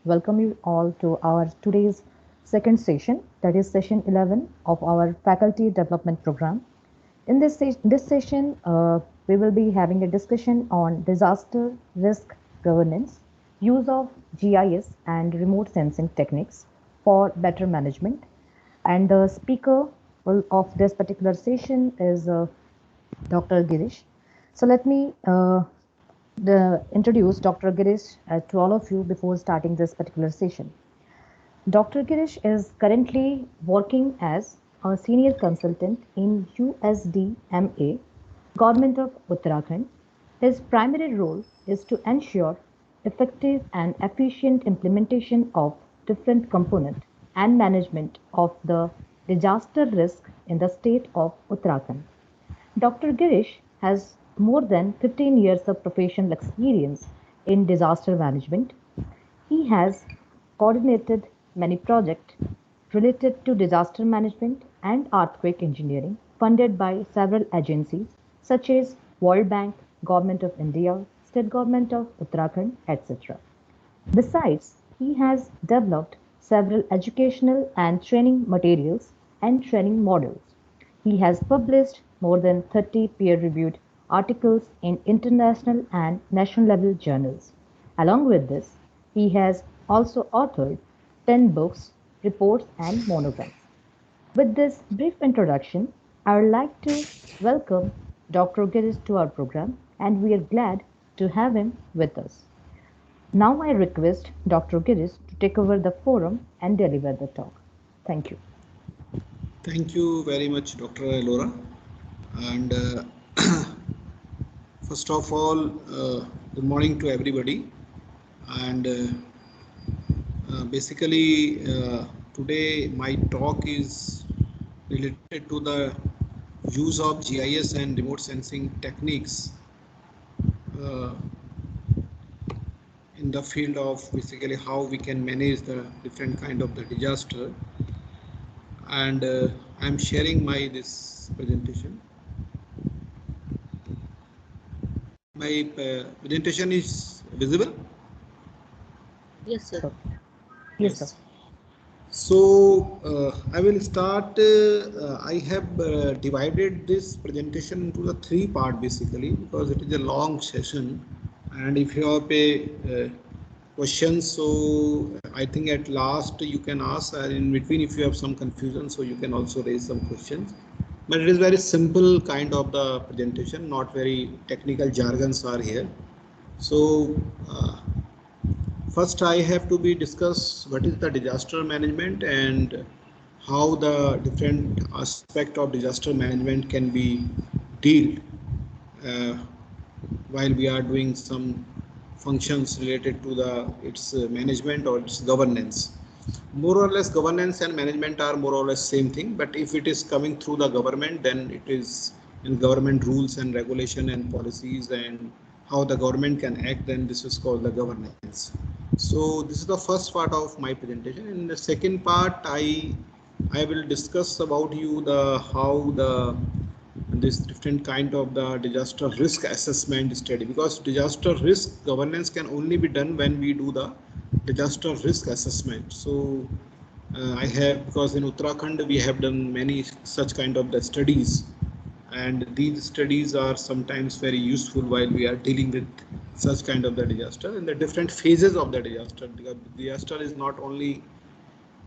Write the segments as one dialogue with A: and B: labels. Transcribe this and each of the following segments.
A: welcome you all to our today's second session, that is session 11 of our faculty development program. In this session, we will be having a discussion on disaster risk governance, use of GIS and remote sensing techniques for better management. And the speaker of this particular session is Dr. Girish. So let me introduce Dr. Girish to all of you before starting this particular session. Dr. Girish is currently working as a senior consultant in USDMA, Government of Uttarakhand. His primary role is to ensure effective and efficient implementation of different component and management of the disaster risk in the state of Uttarakhand. Dr. Girish has more than 15 years of professional experience in disaster management. He has coordinated many projects related to disaster management and earthquake engineering funded by several agencies such as World Bank, Government of India, State Government of Uttarakhand, etc. Besides, he has developed several educational and training materials and training models. He has published more than 30 peer-reviewed articles in international and national level journals. Along with this, he has also authored 10 books, reports, and monograms. With this brief introduction, I would like to welcome Dr. Girish to our program, and we are glad to have him with us. Now I request Dr. Girish to take over the forum and deliver the talk. Thank you.
B: Thank you very much, Dr. Laura. And first of all, good morning to everybody. And basically, today my talk is related to the use of GIS and remote sensing techniques in the field of basically how we can manage the different kind of the disaster. And I'm sharing this presentation. My presentation is visible?
C: Yes, sir.
A: Yes, sir.
B: So I will start. I have divided this presentation into the three part basically because it is a long session, and if you have a questions, so I think at last you can ask, and in between if you have some confusion, so you can also raise some questions. But it is very simple kind of the presentation, not very technical jargons are here. So first I have to discuss what is the disaster management and how the different aspect of disaster management can be dealt while we are doing some functions related to its management or its governance. More or less governance and management are more or less same thing, but if it is coming through the government, then it is in government rules and regulation and policies and how the government can act, then this is called the governance. So this is the first part of my presentation. In the second part, I will discuss about you how this different kind of the disaster risk assessment study, because disaster risk governance can only be done when we do the disaster risk assessment. So I have, because in Uttarakhand we have done many such kind of the studies, and these studies are sometimes very useful while we are dealing with such kind of the disaster and the different phases of the disaster. The disaster is not only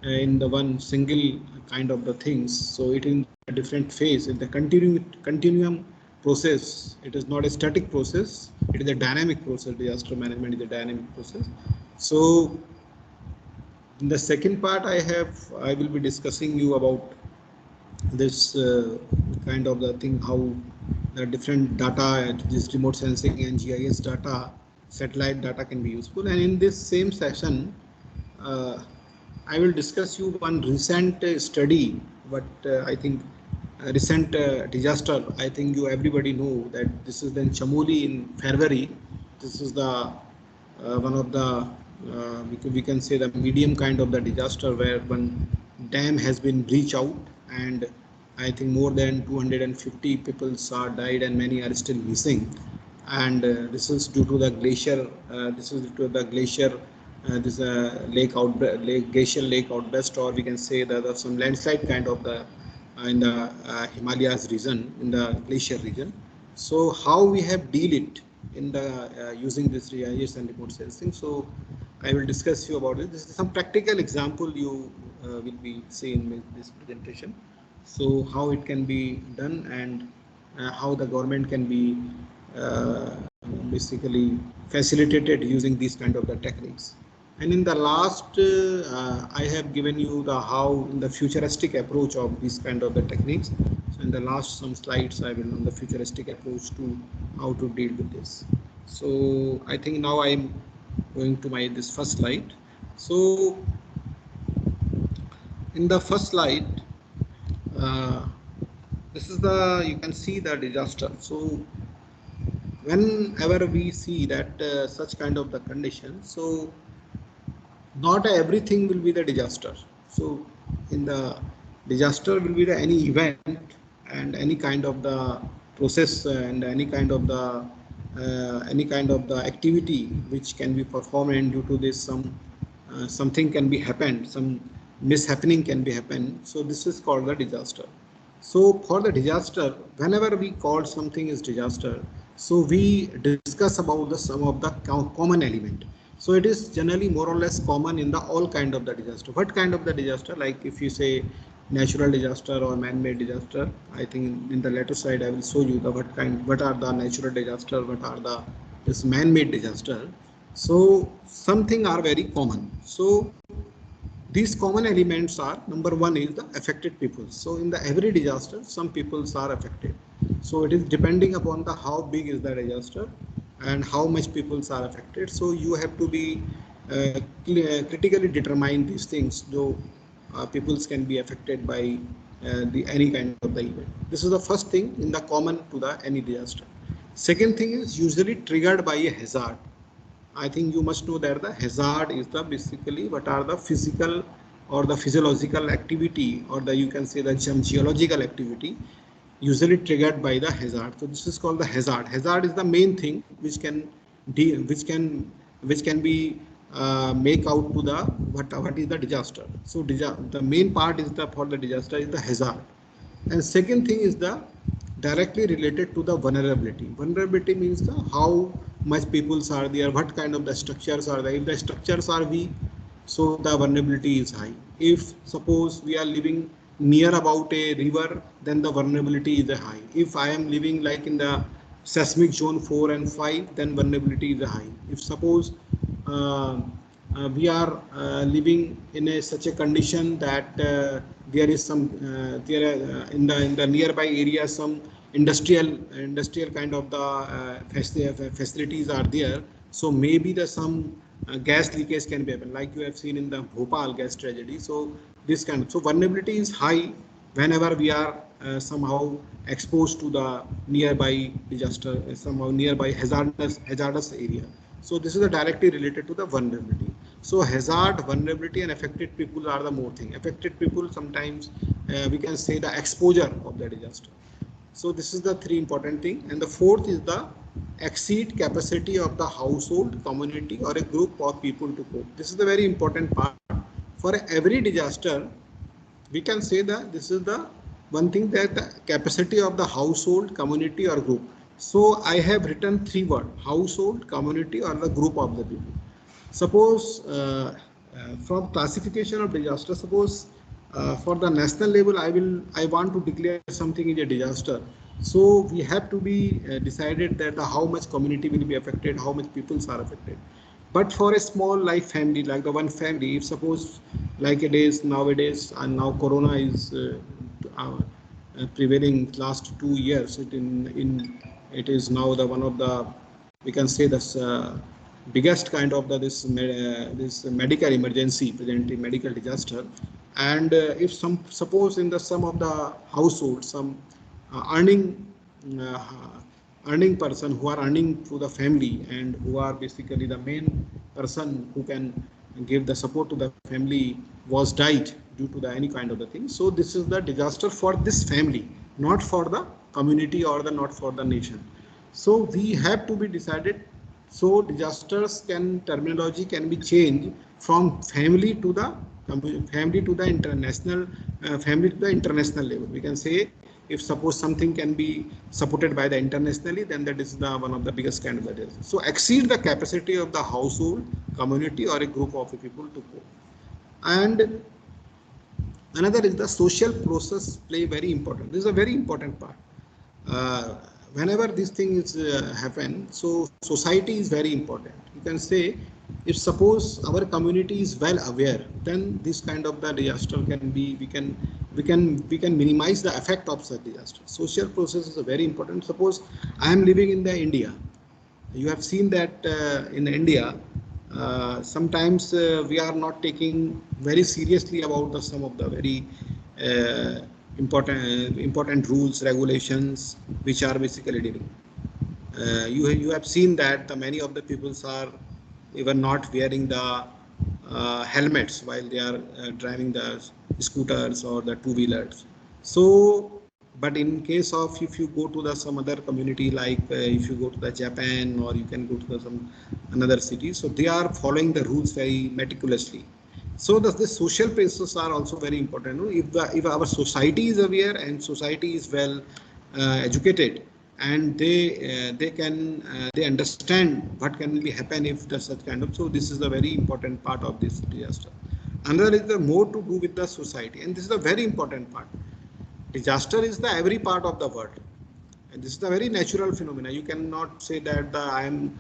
B: in the one single kind of the things, so it in a different phase, in the continuum process. It is not a static process, it is a dynamic process. Disaster management is a dynamic process. So in the second part, I will be discussing you about this kind of the thing, how the different data, this remote sensing and GIS data, satellite data can be useful. And in this same session, I will discuss you one recent study, but I think recent disaster. I think you everybody know that this is in Chamoli in February. This is the one of the we can say the medium kind of the disaster where one dam has been breached out, and I think more than 250 people are died and many are still missing. And this is due to the glacier. This is due to the glacier this glacial lake outburst, or we can say that some landslide kind of the in the Himalayas region, in the glacier region. So how we have deal it in the using this GIS and remote sensing. So I will discuss you about it. This is some practical example you will be seeing in this presentation. So how it can be done, and how the government can be basically facilitated using these kind of the techniques. And in the last, I have given you the how in the futuristic approach of these kind of the techniques. So in the last some slides, I will on the futuristic approach to how to deal with this. So I think now I'm going to my this first slide. So in the first slide, this is the, you can see the disaster. So whenever we see that such kind of the condition, so not everything will be the disaster. So in the disaster will be the any event and any kind of the process and any kind of the activity which can be performed, due to this something can be happened, some mishappening can be happened. So this is called the disaster. So for the disaster, whenever we call something is disaster, so we discuss about the some of the common element. So it is generally more or less common in the all kind of the disaster. What kind of the disaster? Like if you say natural disaster or man-made disaster, I think in the later slide I will show you the what are the natural disaster, what are the this man-made disaster. So something are very common. So these common elements are, number one is the affected people. So in the every disaster, some peoples are affected. So it is depending upon the how big is the disaster and how much peoples are affected. So you have to be critically determine these things, though peoples can be affected by the any kind of the event. This is the first thing in the common to the any disaster. Second thing is usually triggered by a hazard. I think you must know that the hazard is the basically what are the physical or the physiological activity, or the you can say the geological activity usually triggered by the hazard. So this is called the hazard. Hazard is the main thing which can be make out to the what is the disaster. So the main part is the for the disaster is the hazard. And second thing is the directly related to the vulnerability. Vulnerability means the how much peoples are there, what kind of the structures are there. If the structures are weak, so the vulnerability is high. If suppose we are living near about a river, then the vulnerability is high. If I am living like in the seismic zone 4 and 5, then vulnerability is high. If suppose we are living in such a condition that there is some in the nearby area some industrial kind of the facilities are there, so maybe the some gas leakage can be happen, like you have seen in the Bhopal gas tragedy. So this kind of, so vulnerability is high whenever we are somehow exposed to the nearby disaster, somehow nearby hazardous area. So this is directly related to the vulnerability. So hazard, vulnerability, and affected people are the more thing. Affected people sometimes we can say the exposure of the disaster. So this is the three important thing. And the fourth is the exceed capacity of the household, community, or a group of people to cope. This is the very important part. For every disaster, we can say that this is the one thing, that the capacity of the household, community, or group. So I have written three words: household, community, or the group of the people. Suppose from classification of disaster, suppose for the national level, I want to declare something is a disaster. So we have to be decided that how much community will be affected, how much people are affected. But for a small life family, like the one family, if suppose like it is nowadays, and now Corona is prevailing last 2 years, it is now the one of the, we can say this biggest kind of this medical emergency, presently medical disaster. And if suppose in the some of the households, some earning uh, earning person who are earning to the family, and who are basically the main person who can give the support to the family, was died due to the any kind of the thing. So this is the disaster for this family, not for the community or the not for the nation. So we have to be decided So disasters terminology can be changed from family to the international level. We can say if suppose something can be supported by the internationally, then that is the one of the biggest kind of the disaster. So exceed the capacity of the household, community, or a group of people to cope. And another is the social process play very important. This is a very important part. Uh, Whenever this thing is happen, so society is very important. You can say if suppose our community is well aware, then this kind of the disaster can be, we can minimize the effect of such disaster. Social process is a very important. Suppose I am living in the India. You have seen that in India, sometimes we are not taking very seriously about some of the very important rules, regulations, which are basically dealing. You have seen that many of the peoples are even not wearing the helmets while they are driving the scooters or the two-wheelers. So, but in case of if you go to the some other community, like if you go to the Japan, or you can go to some another city, so they are following the rules very meticulously. So the social practices are also very important. If our society is aware and society is well educated, and they understand what can be happen if the such kind of. So this is a very important part of this disaster. Another is the more to do with the society, and this is a very important part. Disaster is the every part of the world, and this is a very natural phenomena. You cannot say that I am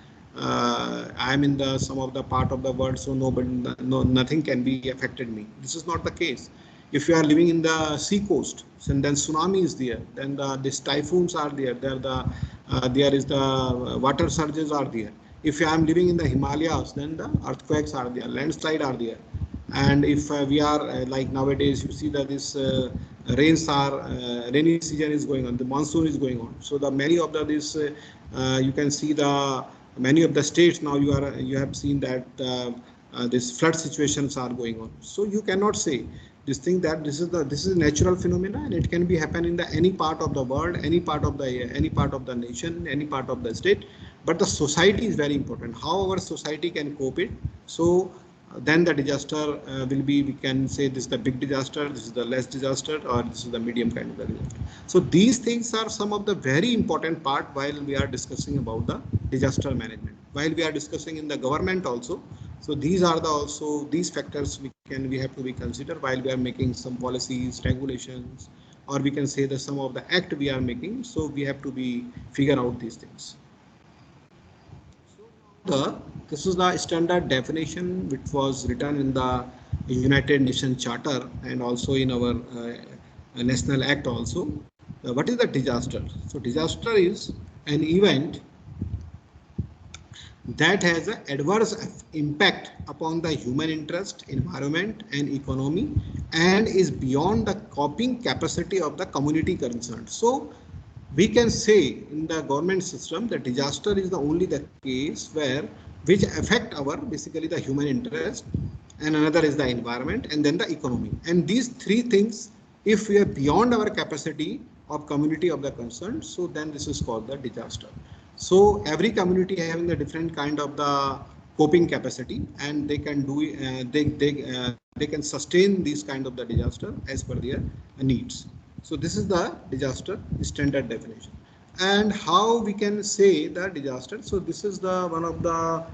B: in the some of the part of the world, so nothing can be affected me. This is not the case. If you are living in the sea coast, and then tsunami is there, then these typhoons are there. There is the water surges are there. If I am living in the Himalayas, then the earthquakes are there, landslide are there. And if we are like nowadays, you see that this rainy season is going on, the monsoon is going on. So the many of the this you can see the many of the states now you have seen that this flood situations are going on. So you cannot say this thing that this is a natural phenomena, and it can be happen in the any part of the world, any part of the nation, any part of the state. But the society is very important. How our society can cope it. So then the disaster will be, we can say this is the big disaster, this is the less disaster, or this is the medium kind of the disaster. So these things are some of the very important part while we are discussing about the disaster management, while we are discussing in the government also. So these are the also these factors we have to be considered while we are making some policies, regulations, or we can say that some of the act we are making. So we have to be figure out these things. This is the standard definition which was written in the United Nations Charter and also in our National Act also. What is the disaster? So disaster is an event that has an adverse impact upon the human interest, environment, and economy, and is beyond the coping capacity of the community concerned. So we can say in the government system that disaster is the only the case where which affect our basically the human interest, and another is the environment, and then the economy. And these three things, if we are beyond our capacity of community of the concern, so then this is called the disaster. So every community having a different kind of the coping capacity, and they can do they can sustain these kind of the disaster as per their needs. So this is the disaster standard definition. And how we can say the disaster. So this is the one of the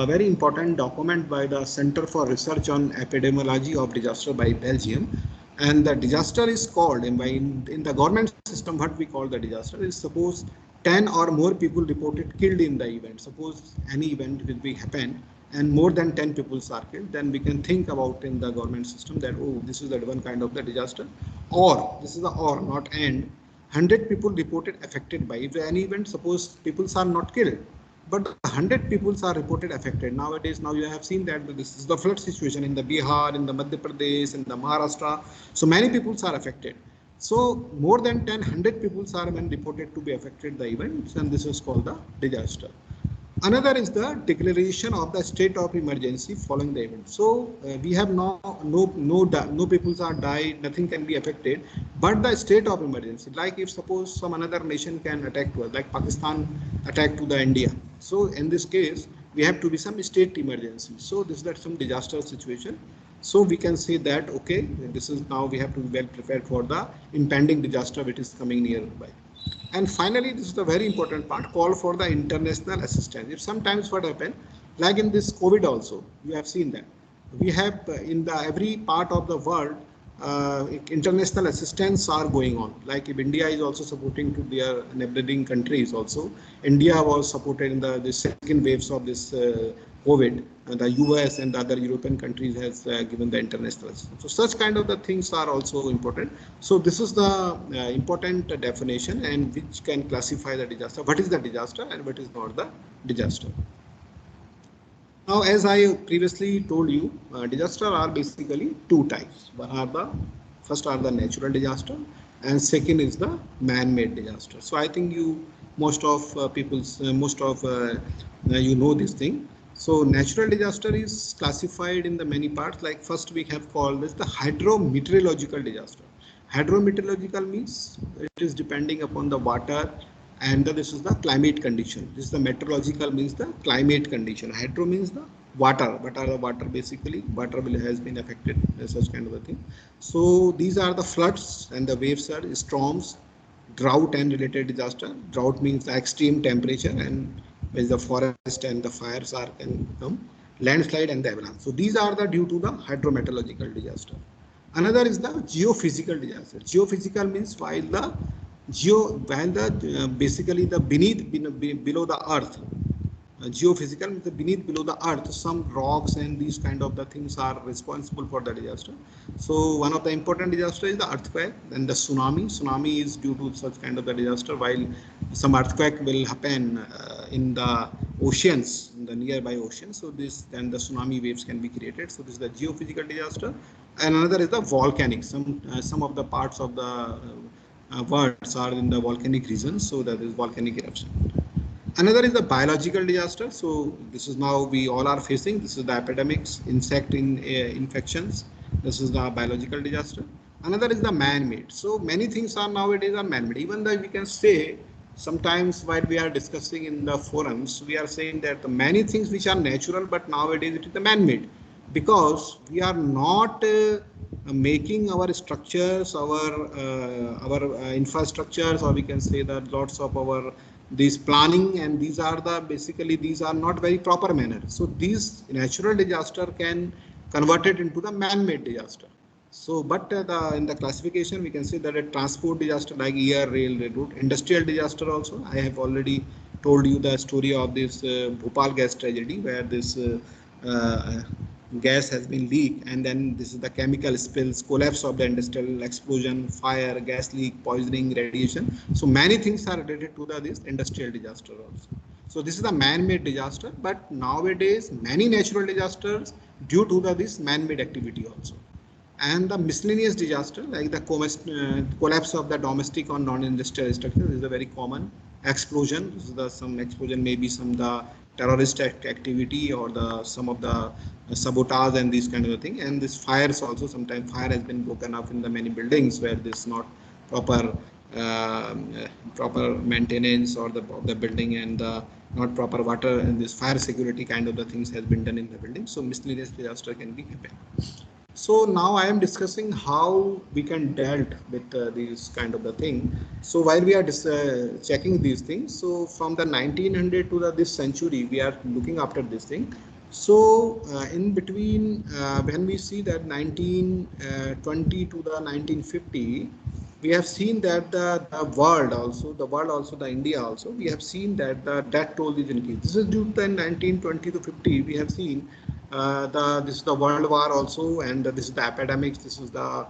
B: very important document by the Center for Research on Epidemiology of Disaster by Belgium. And the disaster is called, in the government system, what we call the disaster is suppose 10 or more people reported killed in the event. Suppose any event will be happen and more than 10 people are killed, then we can think about in the government system that, oh, this is the one kind of the disaster, or this is the or, not and. 100 people reported affected by if any event, suppose people are not killed, but 100 people are reported affected. Nowadays, now you have seen that this is the flood situation in the Bihar, in the Madhya Pradesh, in the Maharashtra. So many people are affected. So more than 100 people are when reported to be affected the events, and this is called the disaster. Another is the declaration of the state of emergency following the event. So we have no people are died, nothing can be affected, but the state of emergency, like if suppose some another nation can attack to us, like Pakistan attack to the India. So in this case, we have to be some state emergency. So this is that some disaster situation. So we can say that okay, this is now we have to be well prepared for the impending disaster which is coming nearby. And finally, this is the very important part, call for the international assistance. If sometimes what happen, like in this COVID also, you have seen that. We have in the every part of the world, international assistance are going on. Like if India is also supporting to their neighboring countries also. India was supported in the second waves of this COVID. The US and the other European countries has given the international assistance. So such kind of the things are also important. So this is the important definition and which can classify the disaster. What is the disaster and what is not the disaster? Now, as I previously told you, disaster are basically two types. First are the natural disaster, and second is the man-made disaster. So I think most of you know this thing. So natural disaster is classified in the many parts. Like first we have called this the hydrometeorological disaster. Hydrometeorological means it is depending upon the water, and this is the climate condition. This is the meteorological means the climate condition. Hydro means the water. What are the water? Basically water has been affected, such kind of a thing. So these are the floods and the wave surge, storms, drought and related disaster. Drought means the extreme temperature, and where the forest and the fires are can come, landslide and the avalanche. So these are the due to the hydrometeorological disaster. Another is the geophysical disaster. Geophysical means while the basically the below the earth, geophysical means the below the earth, some rocks and these kind of the things are responsible for the disaster. So one of the important disaster is the earthquake, then the tsunami. Tsunami is due to such kind of the disaster, while some earthquake will happen in the oceans, in the nearby oceans. So this then the tsunami waves can be created. So this is the geophysical disaster. And another is the volcanic. Some of the parts of the worlds are in the volcanic region, so that is volcanic eruption. Another is the biological disaster. So this is now we all are facing. This is the epidemics, insect infections. This is the biological disaster. Another is the man-made. So many things are nowadays are man-made. Even though we can say sometimes while we are discussing in the forums, we are saying that the many things which are natural, but nowadays it is the man-made, because we are not making our structures, our infrastructures, or we can say that lots of our these planning, and these are the basically these are not very proper manner. So these natural disaster can convert it into the man-made disaster. So but in the classification we can say that a transport disaster like air, rail, railroad, industrial disaster also. I have already told you the story of this Bhopal gas tragedy, where this gas has been leaked, and then this is the chemical spills, collapse of the industrial, explosion, fire, gas leak, poisoning, radiation. So many things are related to this industrial disaster also. So this is the man-made disaster, but nowadays many natural disasters due to this man-made activity also. And the miscellaneous disaster like the collapse of the domestic or non-industrial structures is a very common. Explosion, this is the some explosion, maybe some the terrorist activity or the some of the sabotage and these kind of thing. And this fires also, sometimes fire has been broken up in the many buildings where this not proper proper maintenance or the building, and the not proper water and this fire security kind of the things has been done in the building. So miscellaneous disaster can be happen. So now I am discussing how we can dealt with these kind of the thing. So while we are checking these things, so from the 1900 to this century, we are looking after this thing. So in between, when we see that 1920 to the 1950, we have seen that the world also, the India also, we have seen that the death toll is increased. This is due to 1920 to 50. We have seen this is the World War also, and this is the epidemics. This is the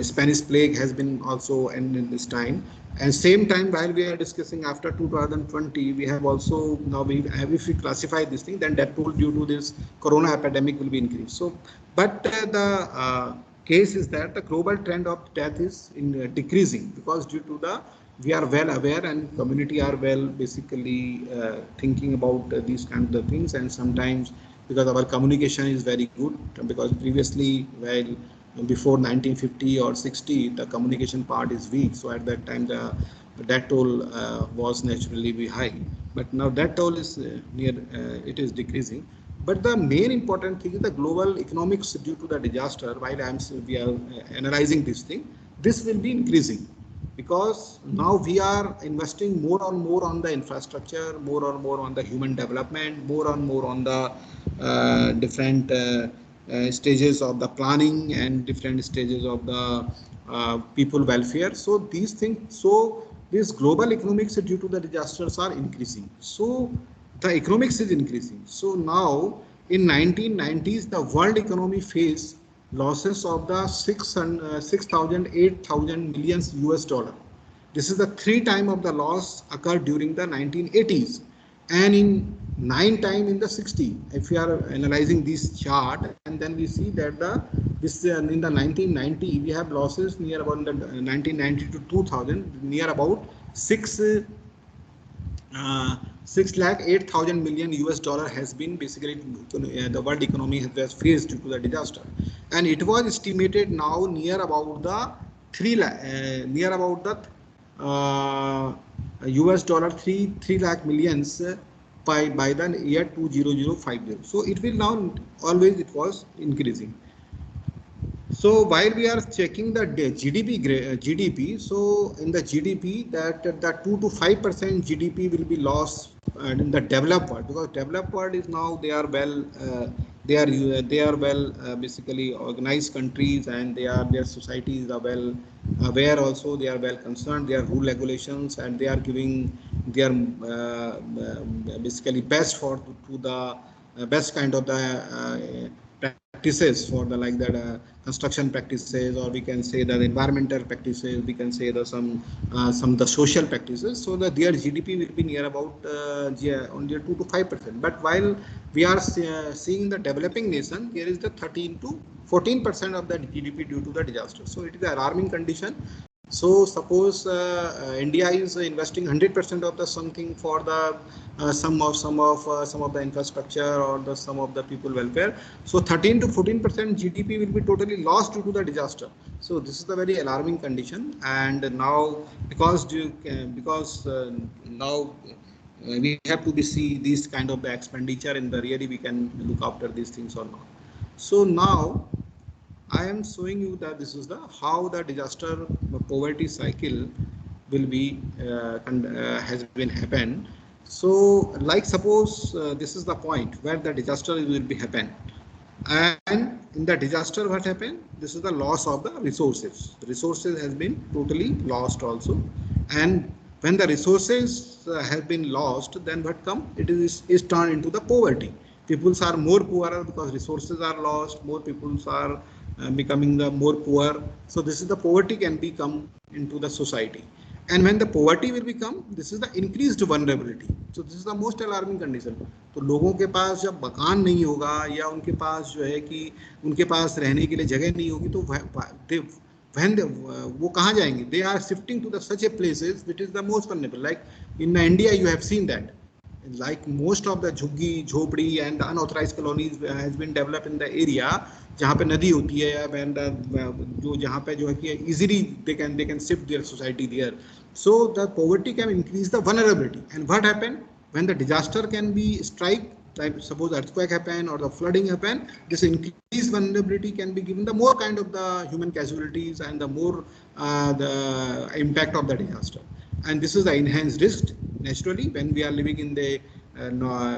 B: Spanish plague has been also in this time. And same time, while we are discussing after 2020, we have also now if we classify this thing, then death toll due to this corona epidemic will be increased. So, but the case is that the global trend of death is decreasing, because due to the we are well aware and community are well basically thinking about these kinds of things. And sometimes because our communication is very good, because previously, while before 1950 or 60, the communication part is weak, so at that time the that toll was naturally be high, but now that toll is it is decreasing. But the main important thing is the global economics due to the disaster. While we are analyzing this thing, this will be increasing, because now we are investing more and more on the infrastructure, more and more on the human development, more and more on the different stages of the planning and different stages of the people welfare. So these things, so these global economics due to the disasters are increasing. So the economics is increasing. So now in 1990s, the world economy faced losses of the 6,000, 8,000 millions US dollar. This is the 3 times of the loss occurred during the 1980s, and in 9 times in the 60s. If we are analyzing this chart, and then we see that the this in the 1990 we have losses near about the 1990 to 2000 near about 6 lakh 8,000 million US dollar has been basically the world economy has faced due to the disaster, and it was estimated now near about the 3 lakh near about the US dollar 3 lakh millions by the year 20050. So it will now always it was increasing. So while we are checking the GDP, so in the GDP that the 2 to 5% GDP will be lost in the developed world, because developed world is now they are well they are well basically organized countries, and their societies are well aware, also they are well concerned, their rule regulations, and they are giving their basically best for to the best kind of the practices for the like that construction practices, or we can say the environmental practices, we can say the some the social practices, so that their GDP will be near about only 2 to 5%. But while we are seeing the developing nation, there is the 13 to 14% of the GDP due to the disaster. So it is an alarming condition. So suppose India is investing 100% of the something for the some of the infrastructure or the some of the people welfare. So 13 to 14% GDP will be totally lost due to the disaster. So this is the very alarming condition. And now because now we have to be see these kind of the expenditure, and the really we can look after these things or not. So now I am showing you that this is the how the disaster poverty cycle will be has been happened. So like suppose this is the point where the disaster will be happen, and in the disaster what happened, this is the loss of the resources. The resources has been totally lost also, and when the resources have been lost, then what come, it is turned into the poverty. Peoples are more poorer because resources are lost, more peoples are becoming the more poor. So this is the poverty can become into the society, and when the poverty will become, this is the increased vulnerability. So this is the most alarming condition. तो लोगों के पास जब मकान नहीं होगा, या उनके पास जो है कि उनके पास रहने के लिए जगह नहीं होगी, तो when वो कहाँ जाएंगे? They are shifting to the such a places which is the most vulnerable. Like in India, you have seen that, like most of the झुग्गी झोपड़ी and the unauthorized colonies has been developed in the area जहाँ पे नदी होती है, and जो जहाँ पे जो है कि easily they can shift their society there. So the poverty can increase the vulnerability. And what happened when the disaster can be strike, like suppose earthquake happen or the flooding happen, this increased vulnerability can be given the more kind of the human casualties and the more the impact of the disaster. And this is the enhanced risk. Naturally, when we are living in the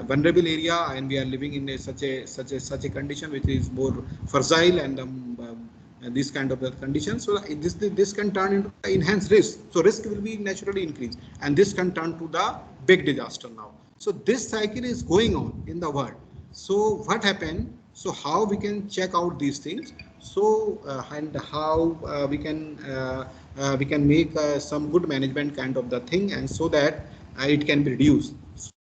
B: vulnerable area, and we are living in such a condition which is more fragile, and this kind of the condition, so this can turn into enhanced risk. So risk will be naturally increased, and this can turn to the big disaster now. So this cycle is going on in the world. So what happened? So how we can check out these things? So and how we can make some good management kind of the thing, and so that it can be reduced.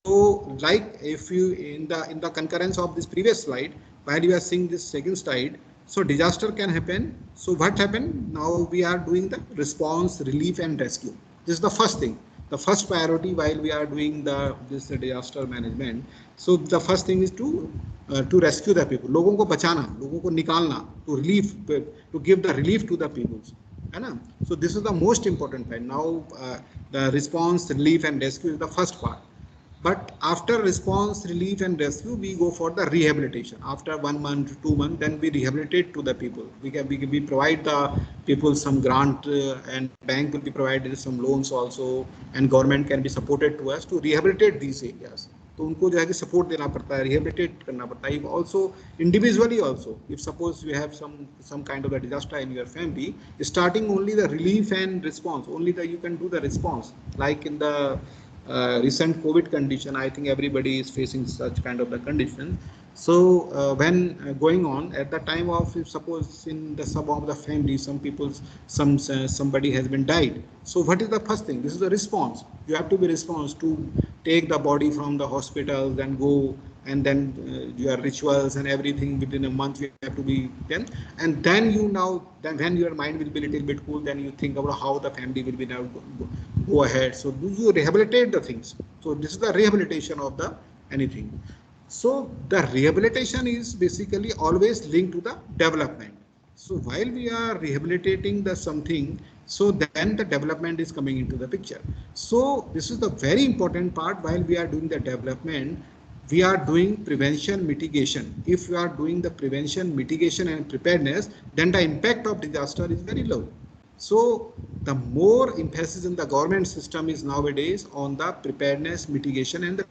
B: So like if you in the concurrence of this previous slide, while you are seeing this second slide, so disaster can happen. So what happened? Now we are doing the response, relief and rescue. This is the first thing. The first priority while we are doing this disaster management. So the first thing is to rescue the people. लोगों को बचाना, लोगों को निकालना, to give the relief to the people. है ना? So this is the most important part. Now the response, relief and rescue is the first part. But after response, relief and rescue, we go for the rehabilitation. After 1 month, 2 months, then we rehabilitate to the people. We provide the people some grant, and bank will be provided some loans also, and government can be supported to us to rehabilitate these areas. तो उनको जो है कि support देना पड़ता है, rehabilitate करना पड़ता है. Also individually also, if suppose you have some kind of a disaster in your family, starting only the relief and response, only you can do the response. Like in the recent COVID condition, I think everybody is facing such kind of the condition. So when going on at the time of, if suppose in the sub of the family, somebody has been died. So what is the first thing? This is the response. You have to be response to take the body from the hospital, then go, and then your rituals and everything within a month you have to be done. And then when your mind will be a little bit cool, then you think about how the family will be now go ahead. So do you rehabilitate the things? So this is the rehabilitation of the anything. So the rehabilitation is basically always linked to the development. So while we are rehabilitating the something, so then the development is coming into the picture. So this is the very important part. While we are doing the development, we are doing prevention mitigation. If we are doing the prevention mitigation and preparedness, then the impact of disaster is very low. So the more emphasis in the government system is nowadays on the preparedness, mitigation and the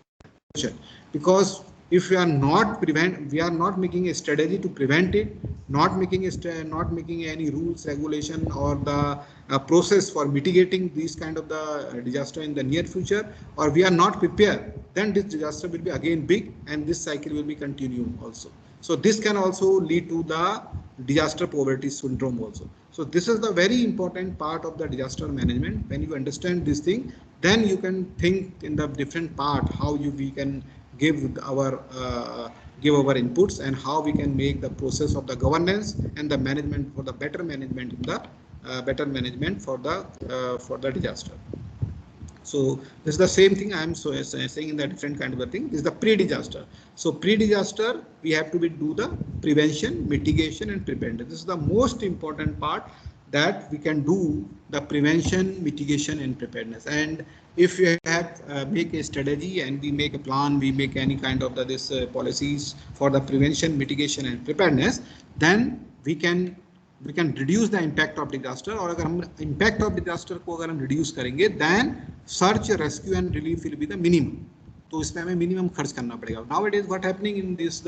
B: prevention, because if we are not making a strategy to prevent it, not making any rules, regulation or the process for mitigating these kind of the disaster in the near future, or we are not prepared, then this disaster will be again big and this cycle will be continuing also. So this can also lead to the disaster poverty syndrome also. So this is the very important part of the disaster management. When you understand this thing, then you can think in the different part how we can give our inputs and how we can make the process of the governance and the management for the better management in the for the disaster. So this is the same thing I am saying in the different kind of a thing. This is the pre-disaster. So pre-disaster, we have to do the prevention, mitigation and preparedness. This is the most important part, that we can do the prevention, mitigation and preparedness. And if you have make a strategy and we make a plan, we make any kind of this policies for the prevention, mitigation and preparedness, then we can reduce the impact of disaster. और अगर हम impact of disaster को अगर हम reduce करेंगे, then search, rescue and relief will be the minimum. तो इसमें हमें minimum खर्च करना पड़ेगा. Nowadays what happening in this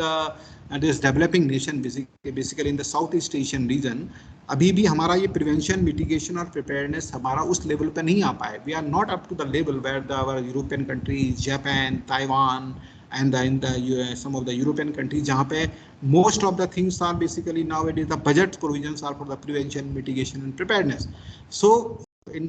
B: developing nation, basically in the Southeast Asian region, अभी भी हमारा ये prevention, mitigation और preparedness हमारा उस level पे नहीं आ पाए. We are not up to the level where our European countries, Japan, Taiwan and in the some of the European countries, जहाँ पे most of the things are basically nowadays the budget provisions are for the prevention, mitigation and preparedness. So in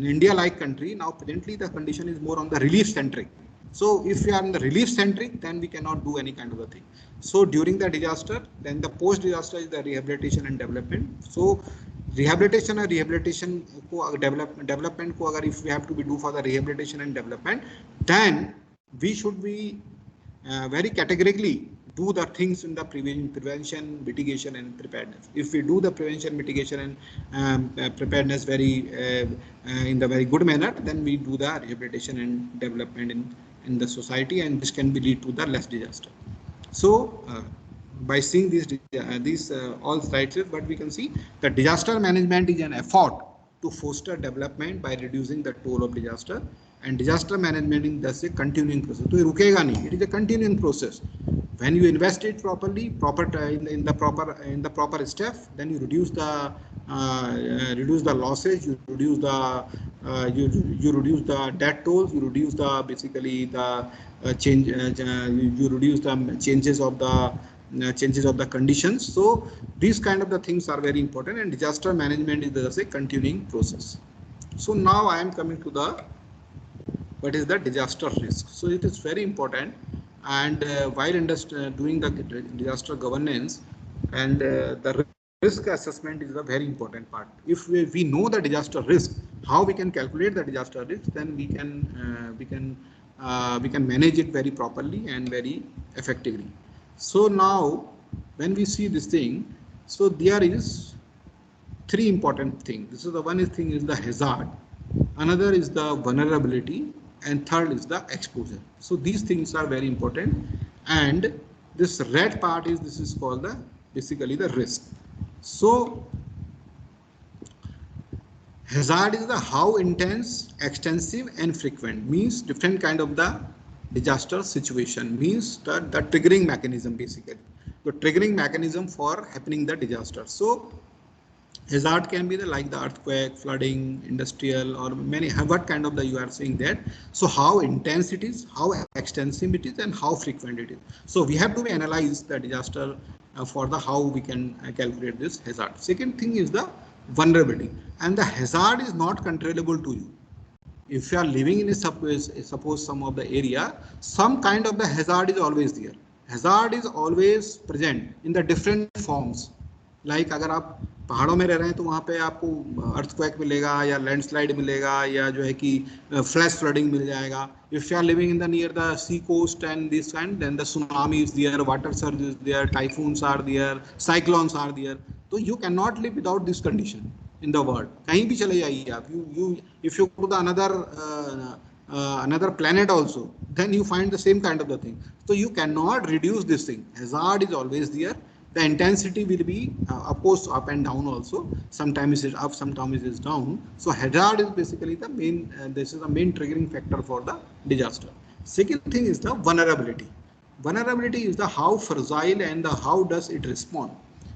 B: India like country, now presently the condition is more on the relief centric. So if we are in the relief centric, then we cannot do any kind of a thing. So during the disaster, then the post disaster is the rehabilitation and development. So rehabilitation or rehabilitation development ko agar if we have to do for the rehabilitation and development, then we should be very categorically do the things in the prevention, mitigation and preparedness. If we do the prevention, mitigation and preparedness in the very good manner, then we do the rehabilitation and development in the society, and this can be lead to the less disaster. So by seeing these all slides, but we can see that disaster management is an effort to foster development by reducing the toll of disaster, and disaster management is thus a continuing process. तो ये रुकेगा नहीं, it is a continuing process. When you invest it properly, in the proper step, then you reduce the losses, you reduce the debt tolls, you reduce the basically the you reduce the changes of the conditions. So these kind of the things are very important, and disaster management is thus a continuing process. So now I am coming to the what is the disaster risk. So it is very important, and while doing the disaster governance, and the risk assessment is a very important part. If we know the disaster risk, how we can calculate the disaster risk, then we can manage it very properly and very effectively. So now when we see this thing, so there is three important things. This is the one thing is the hazard, another is the vulnerability, and third is the exposure. So these things are very important, and this red part is, this is called the basically the risk. So hazard is the how intense, extensive and frequent, means different kind of the disaster situation, means the triggering mechanism, basically the triggering mechanism for happening the disaster. So hazard can be the like the earthquake, flooding, industrial, or many, what kind of the you are saying that. So how intense it is, how extensive it is, and how frequent it is. So we have to analyze the disaster for the how we can calculate this hazard. Second thing is the vulnerability, and the hazard is not controllable to you. If you are living in a suppose some of the area, some kind of the hazard is always there. Hazard is always present in the different forms. Like अगर आप पहाड़ों में रह रहे हैं तो वहाँ पे आपको अर्थक्वेक मिलेगा या लैंडस्लाइड मिलेगा या जो है कि फ्लैश फ्लडिंग मिल जाएगा. If you are living in the near the sea coast and this kind, then the tsunami is there, water surge is there, typhoons are there, cyclones are there. So you cannot live without this condition in the world. कहीं भी चले जाइए आप, if you go to another planet also, then you find the same kind of the thing. So you cannot reduce this thing. Hazard is always there. The intensity will be of course up and down also. Sometimes it is up, sometimes it is down. So hazard is basically the main. This is the main triggering factor for the disaster. Second thing is the vulnerability. Vulnerability is the how fragile and the how does it respond.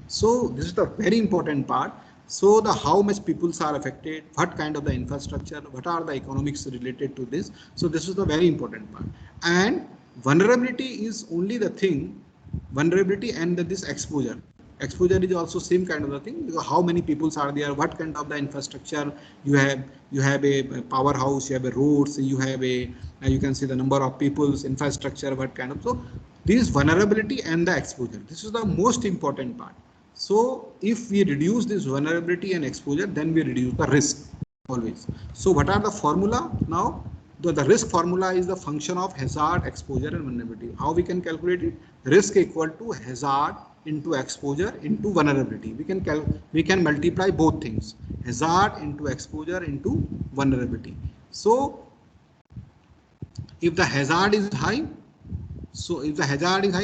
B: So this is the very important part. So the how much people are affected, what kind of the infrastructure, what are the economics related to this. So this is the very important part. And vulnerability is only the thing, vulnerability and this exposure. Exposure is also same kind of the thing, because how many people are there, what kind of the infrastructure you have. You have a powerhouse, you have a roads, you have a, you can see the number of people's infrastructure, what kind of. So this vulnerability and the exposure, this is the most important part. So if we reduce this vulnerability and exposure, then we reduce the risk always. So what are the formula now? The risk formula is the function of hazard, exposure and vulnerability. How we can calculate it? Risk equal to hazard into exposure into vulnerability. We can multiply both things, hazard into exposure into vulnerability. So if the hazard is high,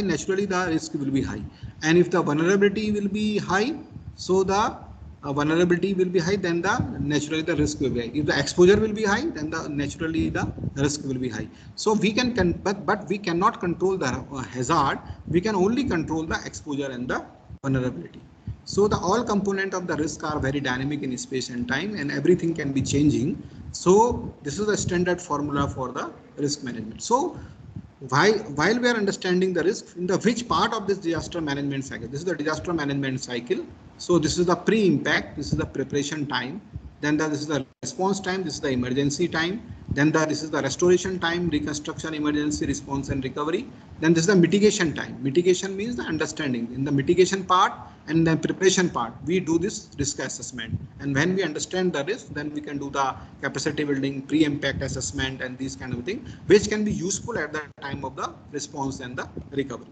B: naturally the risk will be high, and if the vulnerability will be high, so the vulnerability will be high, then naturally the risk will be high. If the exposure will be high, then naturally the risk will be high. So we but we cannot control the hazard. We can only control the exposure and the vulnerability. So the all component of the risk are very dynamic in space and time, and everything can be changing. So this is the standard formula for the risk management. So while we are understanding the risk, in the which part of this disaster management cycle, this is the disaster management cycle. So this is the pre-impact, this is the preparation time, then this is the response time, this is the emergency time, then this is the restoration time, reconstruction, emergency response and recovery, then this is the mitigation time. Mitigation means the understanding. In the mitigation part and the preparation part, we do this risk assessment, and when we understand the risk, then we can do the capacity building, pre-impact assessment and these kind of thing, which can be useful at the time of the response and the recovery.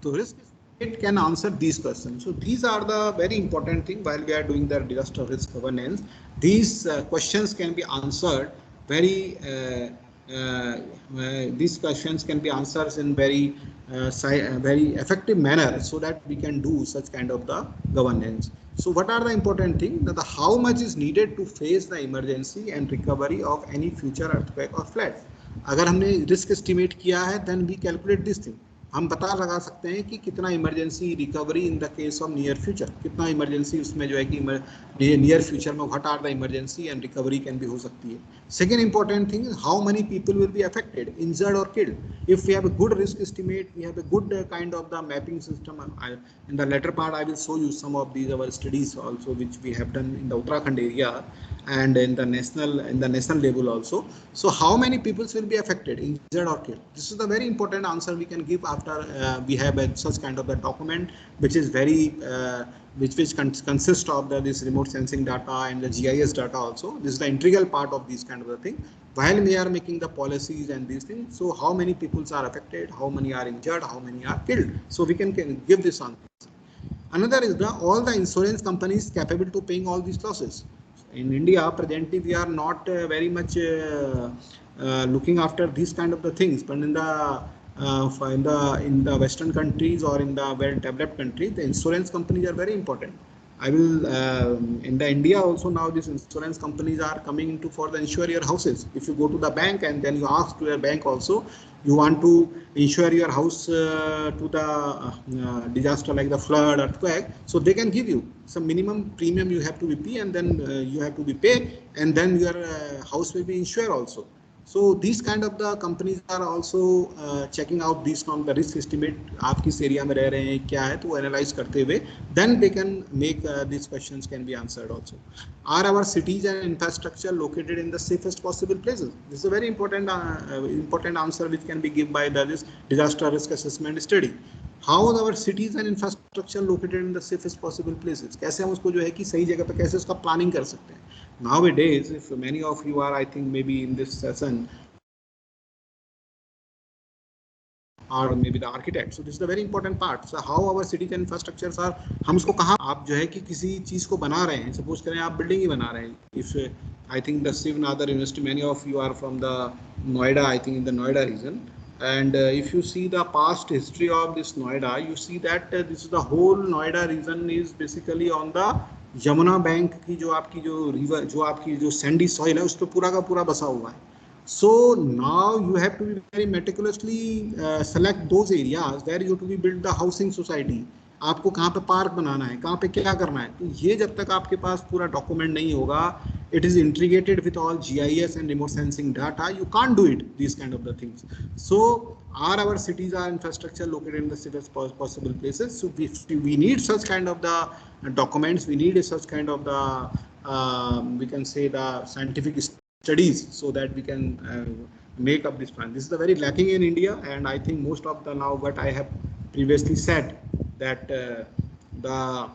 B: So risk it can answer these questions. So these are the very important thing while we are doing the disaster risk governance. These questions can be answered very these questions can be answered in very effective manner, so that we can do such kind of the governance. So what are the important things? That the how much is needed to face the emergency and recovery of any future earthquake or flood. अगर हमने risk estimate किया है, then we calculate this thing. हम पता लगा सकते हैं कि कितना emergency recovery in the case of near future, कितना इमरजेंसी उसमें जो है कि नियर फ्यूचर में what are the emergency and recovery can भी हो सकती है. Second important thing, how many people will be affected, injured और killed. If we have a good risk estimate, we have a good kind of the mapping system. In the latter part I will show you some of these our studies also which we have done in the Uttarakhand area. and in the national level also. So how many people will be affected, injured or killed? This is the very important answer we can give after we have such kind of a document, which is very which consists of this remote sensing data and the GIS data also. This is the integral part of these kind of the thing. While we are making the policies and these things, so how many people are affected, how many are injured, how many are killed? So we can give this answer. Another is all the insurance companies capable to paying all these losses. In India, presently we are not very much looking after these kind of the things, but in the Western countries or in the well-developed countries, the insurance companies are very important. I will in the India also now these insurance companies are coming into for the insure your houses. If you go to the bank and then you ask to your bank also, you want to insure your house to the disaster like the flood, earthquake, so they can give you some minimum premium you have to be pay, and then you have to be paid, and then your house will be insured also. So these kind of the companies are also checking out these from the risk estimate. आप किस area में रह रहे हैं, क्या है, तो analyze करते हुए, then they can make these questions can be answered also. Are our cities and infrastructure located in the safest possible places? This is a very important answer which can be given by this disaster risk assessment study. How our cities and infrastructure located in the safest possible places? कैसे हम उसको जो है कि सही जगह पे कैसे उसका planning कर सकते हैं? Nowadays, if many of you are, I think, maybe in this session, or maybe the architect. So this is the very important part. So how our cities and infrastructures are, हम उसको कहाँ आप जो है कि किसी चीज को बना रहे हैं, suppose करें आप बिल्डिंग ही बना रहे हैं. If I think the Shiv Nadar University, many of you are from the Noida, I think in the Noida region, and if you see the past history of this Noida, you see that this is the whole Noida region is basically on the Yamuna bank की जो आपकी जो river जो आपकी जो Sandy soil है उस पर पूरा का पूरा बसा हुआ है. So now you have to be very meticulously select those areas where you have to be build the housing society. आपको कहाँ पे पार्क बनाना है, कहाँ पे क्या करना है, तो ये जब तक आपके पास पूरा डॉक्यूमेंट नहीं होगा, it is integrated with all GIS and remote sensing data, you can't do it, these kind of the things. So are our cities or infrastructure located in the safest possible places? So we need such kind of the documents, we need such kind of the we can say the scientific studies, so that we can make up this plan. This is the very lacking in India, and I think most of the now what I have previously said, that the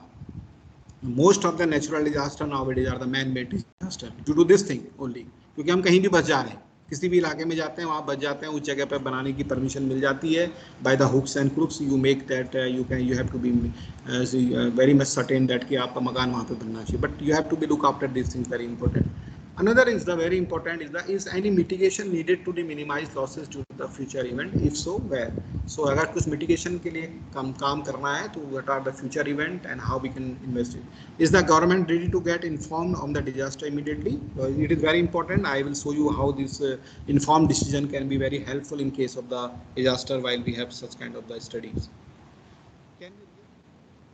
B: most of the natural disaster nowadays are the man-made disaster due to this thing only. क्योंकि हम कहीं भी बच जा रहे हैं, किसी भी इलाके में जाते हैं वहाँ बच जाते हैं, उस जगह पर बनाने की परमिशन मिल जाती है by the hooks and crooks. You make that you have to be very much certain that कि आपका मकान वहाँ पे बनना चाहिए, but you have to be look after these things, very important. Another is the very important is any mitigation needed to minimize losses due to the future event? If so, where? So अगर कुछ mitigation के लिए काम करना है, तो what are the future event and how we can invest it? Is the government ready to get informed on the disaster immediately? It is very important. I will show you how this informed decision can be very helpful in case of the disaster while we have such kind of the studies.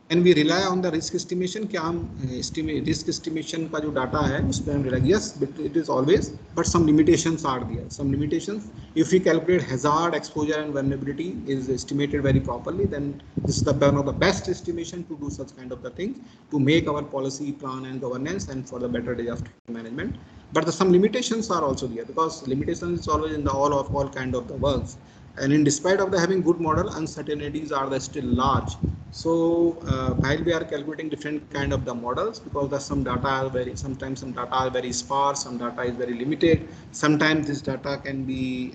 B: Can we rely on the risk estimation? क्या हम risk estimation का जो data है उस पर हम rely? Yes, it is always, but some limitations are there. Some limitations. If we calculate hazard, exposure, and vulnerability is estimated very properly, then this is one of the best estimation to do such kind of the things, to make our policy, plan, and governance, and for the better disaster management. But some limitations are also there, because limitations is always in the all kind of the works. And in despite of the having good model, uncertainties are still large. So while we are calculating different kind of the models, because the some data are very, sometimes some data are very sparse, some data is very limited, sometimes this data can be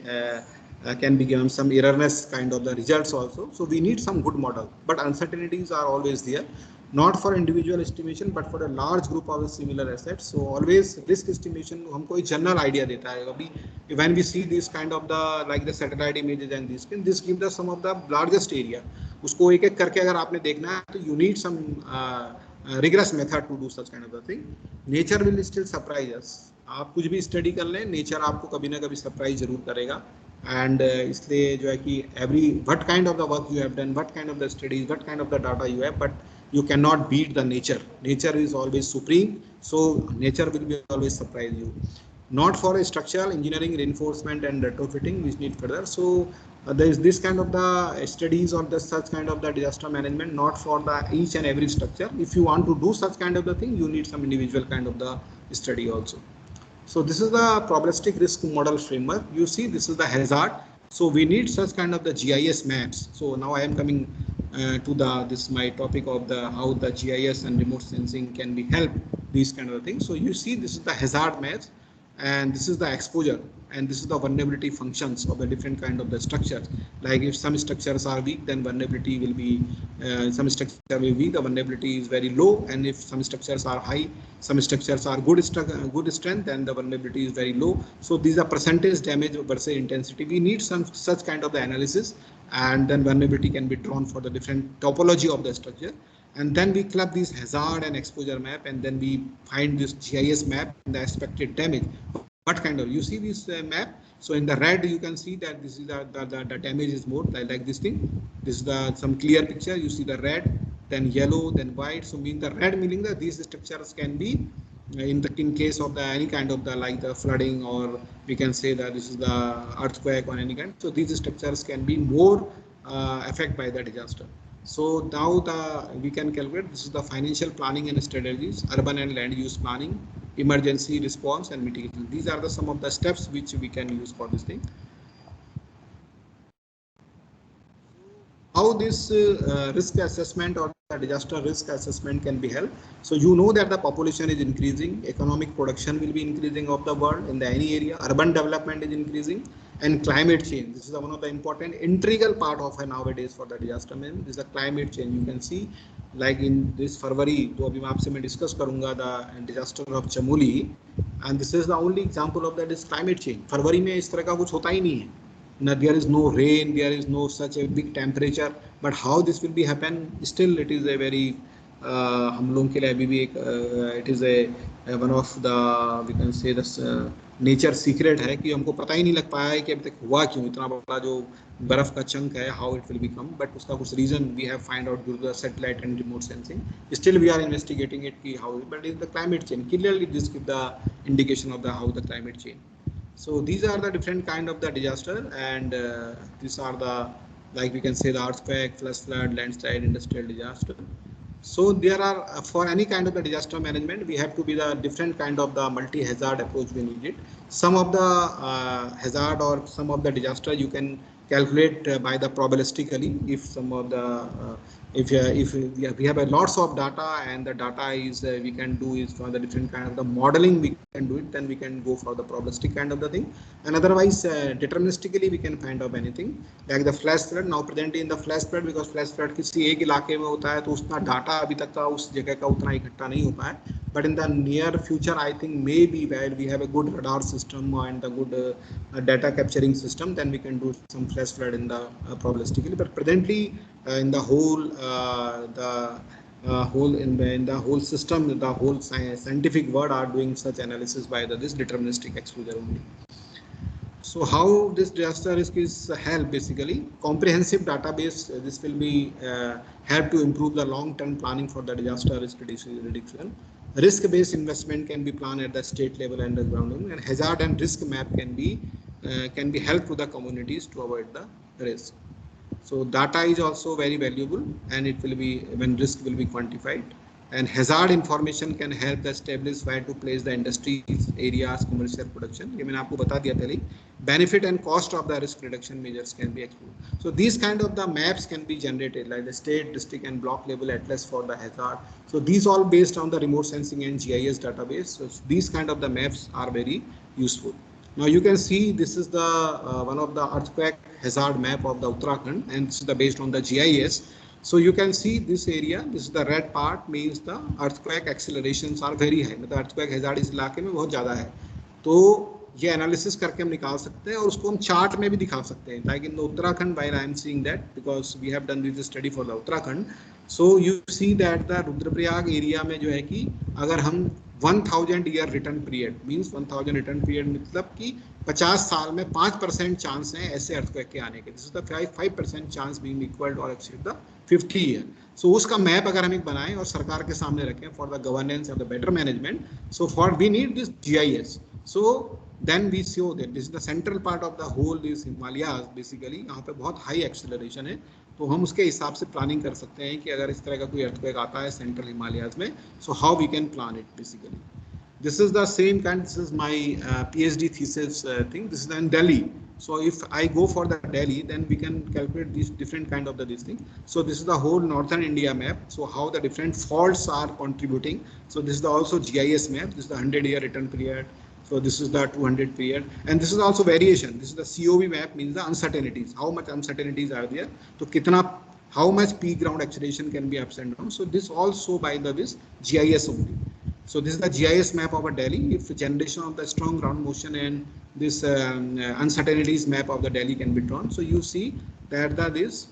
B: given some erroneous kind of the results also. So we need some good model, but uncertainties are always there, not for individual estimation but for a large group of similar assets. So always risk estimation हमको एक general idea देता है. अभी when we see this kind of the like the satellite images and this gives us some of the largest area. उसको एक एक करके अगर आपने देखना है तो you need some rigorous method to do such kind of the thing. Nature will still surprise us. आप कुछ भी स्टडी कर लें, नेचर आपको कभी ना कभी सरप्राइज जरूर करेगा. एंड इसलिए जो है कि every what kind of the work you have done, what kind of the studies, what kind of the data you have, but you cannot beat the nature. Nature is always supreme, so nature will be always surprise you. Not for a structural engineering reinforcement and retrofitting which need further. So there is this kind of the studies or the such kind of the disaster management, not for the each and every structure. If you want to do such kind of the thing, you need some individual kind of the study also. So this is the probabilistic risk model framework. You see, this is the hazard. So we need such kind of the GIS maps. So now I am coming to this my topic of the how the GIS and remote sensing can be help these kind of things. So you see, this is the hazard maps, and this is the exposure, and this is the vulnerability functions of the different kind of the structures. Like if some structures are weak, then vulnerability will be some structure will be weak, the vulnerability is very low, and if some structures are high, some structures are good strength, then the vulnerability is very low. So these are percentage damage versus intensity. We need some such kind of the analysis, and then vulnerability can be drawn for the different topology of the structure. And then we club this hazard and exposure map, and then we find this GIS map and the expected damage. What kind of, you see this map? So in the red you can see that this is the damage is more like this thing. This is the some clear picture. You see the red, then yellow, then white. So mean the red meaning that these structures can be in case of the any kind of the like the flooding, or we can say that this is the earthquake or any kind. So these structures can be more affected by the disaster. So now we can calculate, this is the financial planning and strategies, urban and land use planning, emergency response and mitigation. These are the some of the steps which we can use for this thing. How this risk assessment or the disaster risk assessment can be held. So you know that the population is increasing, economic production will be increasing of the world in the any area, urban development is increasing, and climate change. This is one of the important integral part of nowadays for the disaster management. This is the climate change. You can see like in this February, तो अभी मैं आपसे मैं discuss करूँगा the disaster of Chamoli, and this is the only example of that is climate change. फरवरी में इस तरह का कुछ होता ही नहीं है. Now, there is no rain, there is no such a big temperature, but how this will be happen, still it is a very हम लोगों के लिए अभी भी एक it is a one of the we can say this nature secret है कि हमको पता ही नहीं लग पाया है कि अभी तक हुआ क्यों इतना बड़ा जो बर्फ का चंक है, how it will become, but उसका कुछ reason we have find out due to the satellite and remote sensing. Still we are investigating it कि how, but it is the climate change. Clearly this give the indication of the how the climate change. So these are the different kind of the disaster, and these are the like we can say the earthquake, flash flood, landslide, industrial disaster. So there are for any kind of the disaster management, we have to be the different kind of the multi-hazard approach we needed. Some of the hazard or some of the disaster you can calculate by the probabilistically. If some of the if we have a lots of data and the data is we can do is for the different kind of the modeling we can do it, then we can go for the probabilistic kind of the thing, and otherwise deterministically we can find out anything like the flash flood. Now presently in the flash flood, because flash flood किसी एक इलाके में होता है तो उसका data अभी तक का उस जगह का उतना इकट्ठा नहीं हो पाया, but in the near future I think maybe where we have a good radar system and a good data capturing system, then we can do some flash flood in the probabilistically. But presently in the whole in the whole system, the whole scientific world are doing such analysis by this deterministic exposure only. So how this disaster risk is help basically comprehensive database. This will be help to improve the long-term planning for the disaster risk reduction. Risk-based investment can be planned at the state level and the ground level, and hazard and risk map can be help to the communities to avoid the risk. So data is also very valuable, and it will be when risk will be quantified, and hazard information can help the establish where to place the industries, areas, commercial production. ये मैंने आपको बता दिया पहले. Benefit and cost of the risk reduction measures can be explored. So these kind of the maps can be generated like the state, district and block level atlas for the hazard. So these all based on the remote sensing and GIS database. So these kind of the maps are very useful. Now you can see this is the one of the earthquake hazard map of the Uttarakhand, and this is the based on the GIS. So you can see this area, this is the red part means the earthquake accelerations are very high. मतलब earthquake hazard इस इलाके में बहुत ज़्यादा है. तो ये analysis करके हम निकाल सकते हैं और उसको हम चार्ट में भी दिखा सकते हैं. Like in the Uttarakhand, while I am seeing that because we have done this study for the Uttarakhand, so you see that the Rudraprayag area में जो है कि अगर हम 1000 year return period means 1000 return period मतलब कि 50 साल में 5% चांस है ऐसे अर्थक्वेक के आने के. This is the 5% chance being equal और एक्सीड द 50 ईयर. सो उसका मैप अगर हम एक बनाएं और सरकार के सामने रखें for the governance of the better management, so for we need this GIS. So then we show that this is the central part of the whole is Himalayas basically. यहाँ पे बहुत हाई एक्सेलरेशन है, तो हम उसके हिसाब से planning कर सकते हैं कि अगर इस तरह का कोई अर्थक्वेक आता है सेंट्रल हिमालयाज में, so how we can plan it basically. This is the same kind. This is my PhD thesis thing. This is in Delhi. So if I go for the Delhi, then we can calculate these different kind of this thing. So this is the whole northern India map. So how the different faults are contributing. So this is the also GIS map. This is the 100-year return period. So this is the 200 period, and this is also variation. This is the COV map, means the uncertainties. How much uncertainties are there? So kitna, how much peak ground acceleration can be ups and downs. So this also by this GIS only. So this is the GIS map of a Delhi. If generation of the strong ground motion and this uncertainties map of the Delhi can be drawn. So you see that this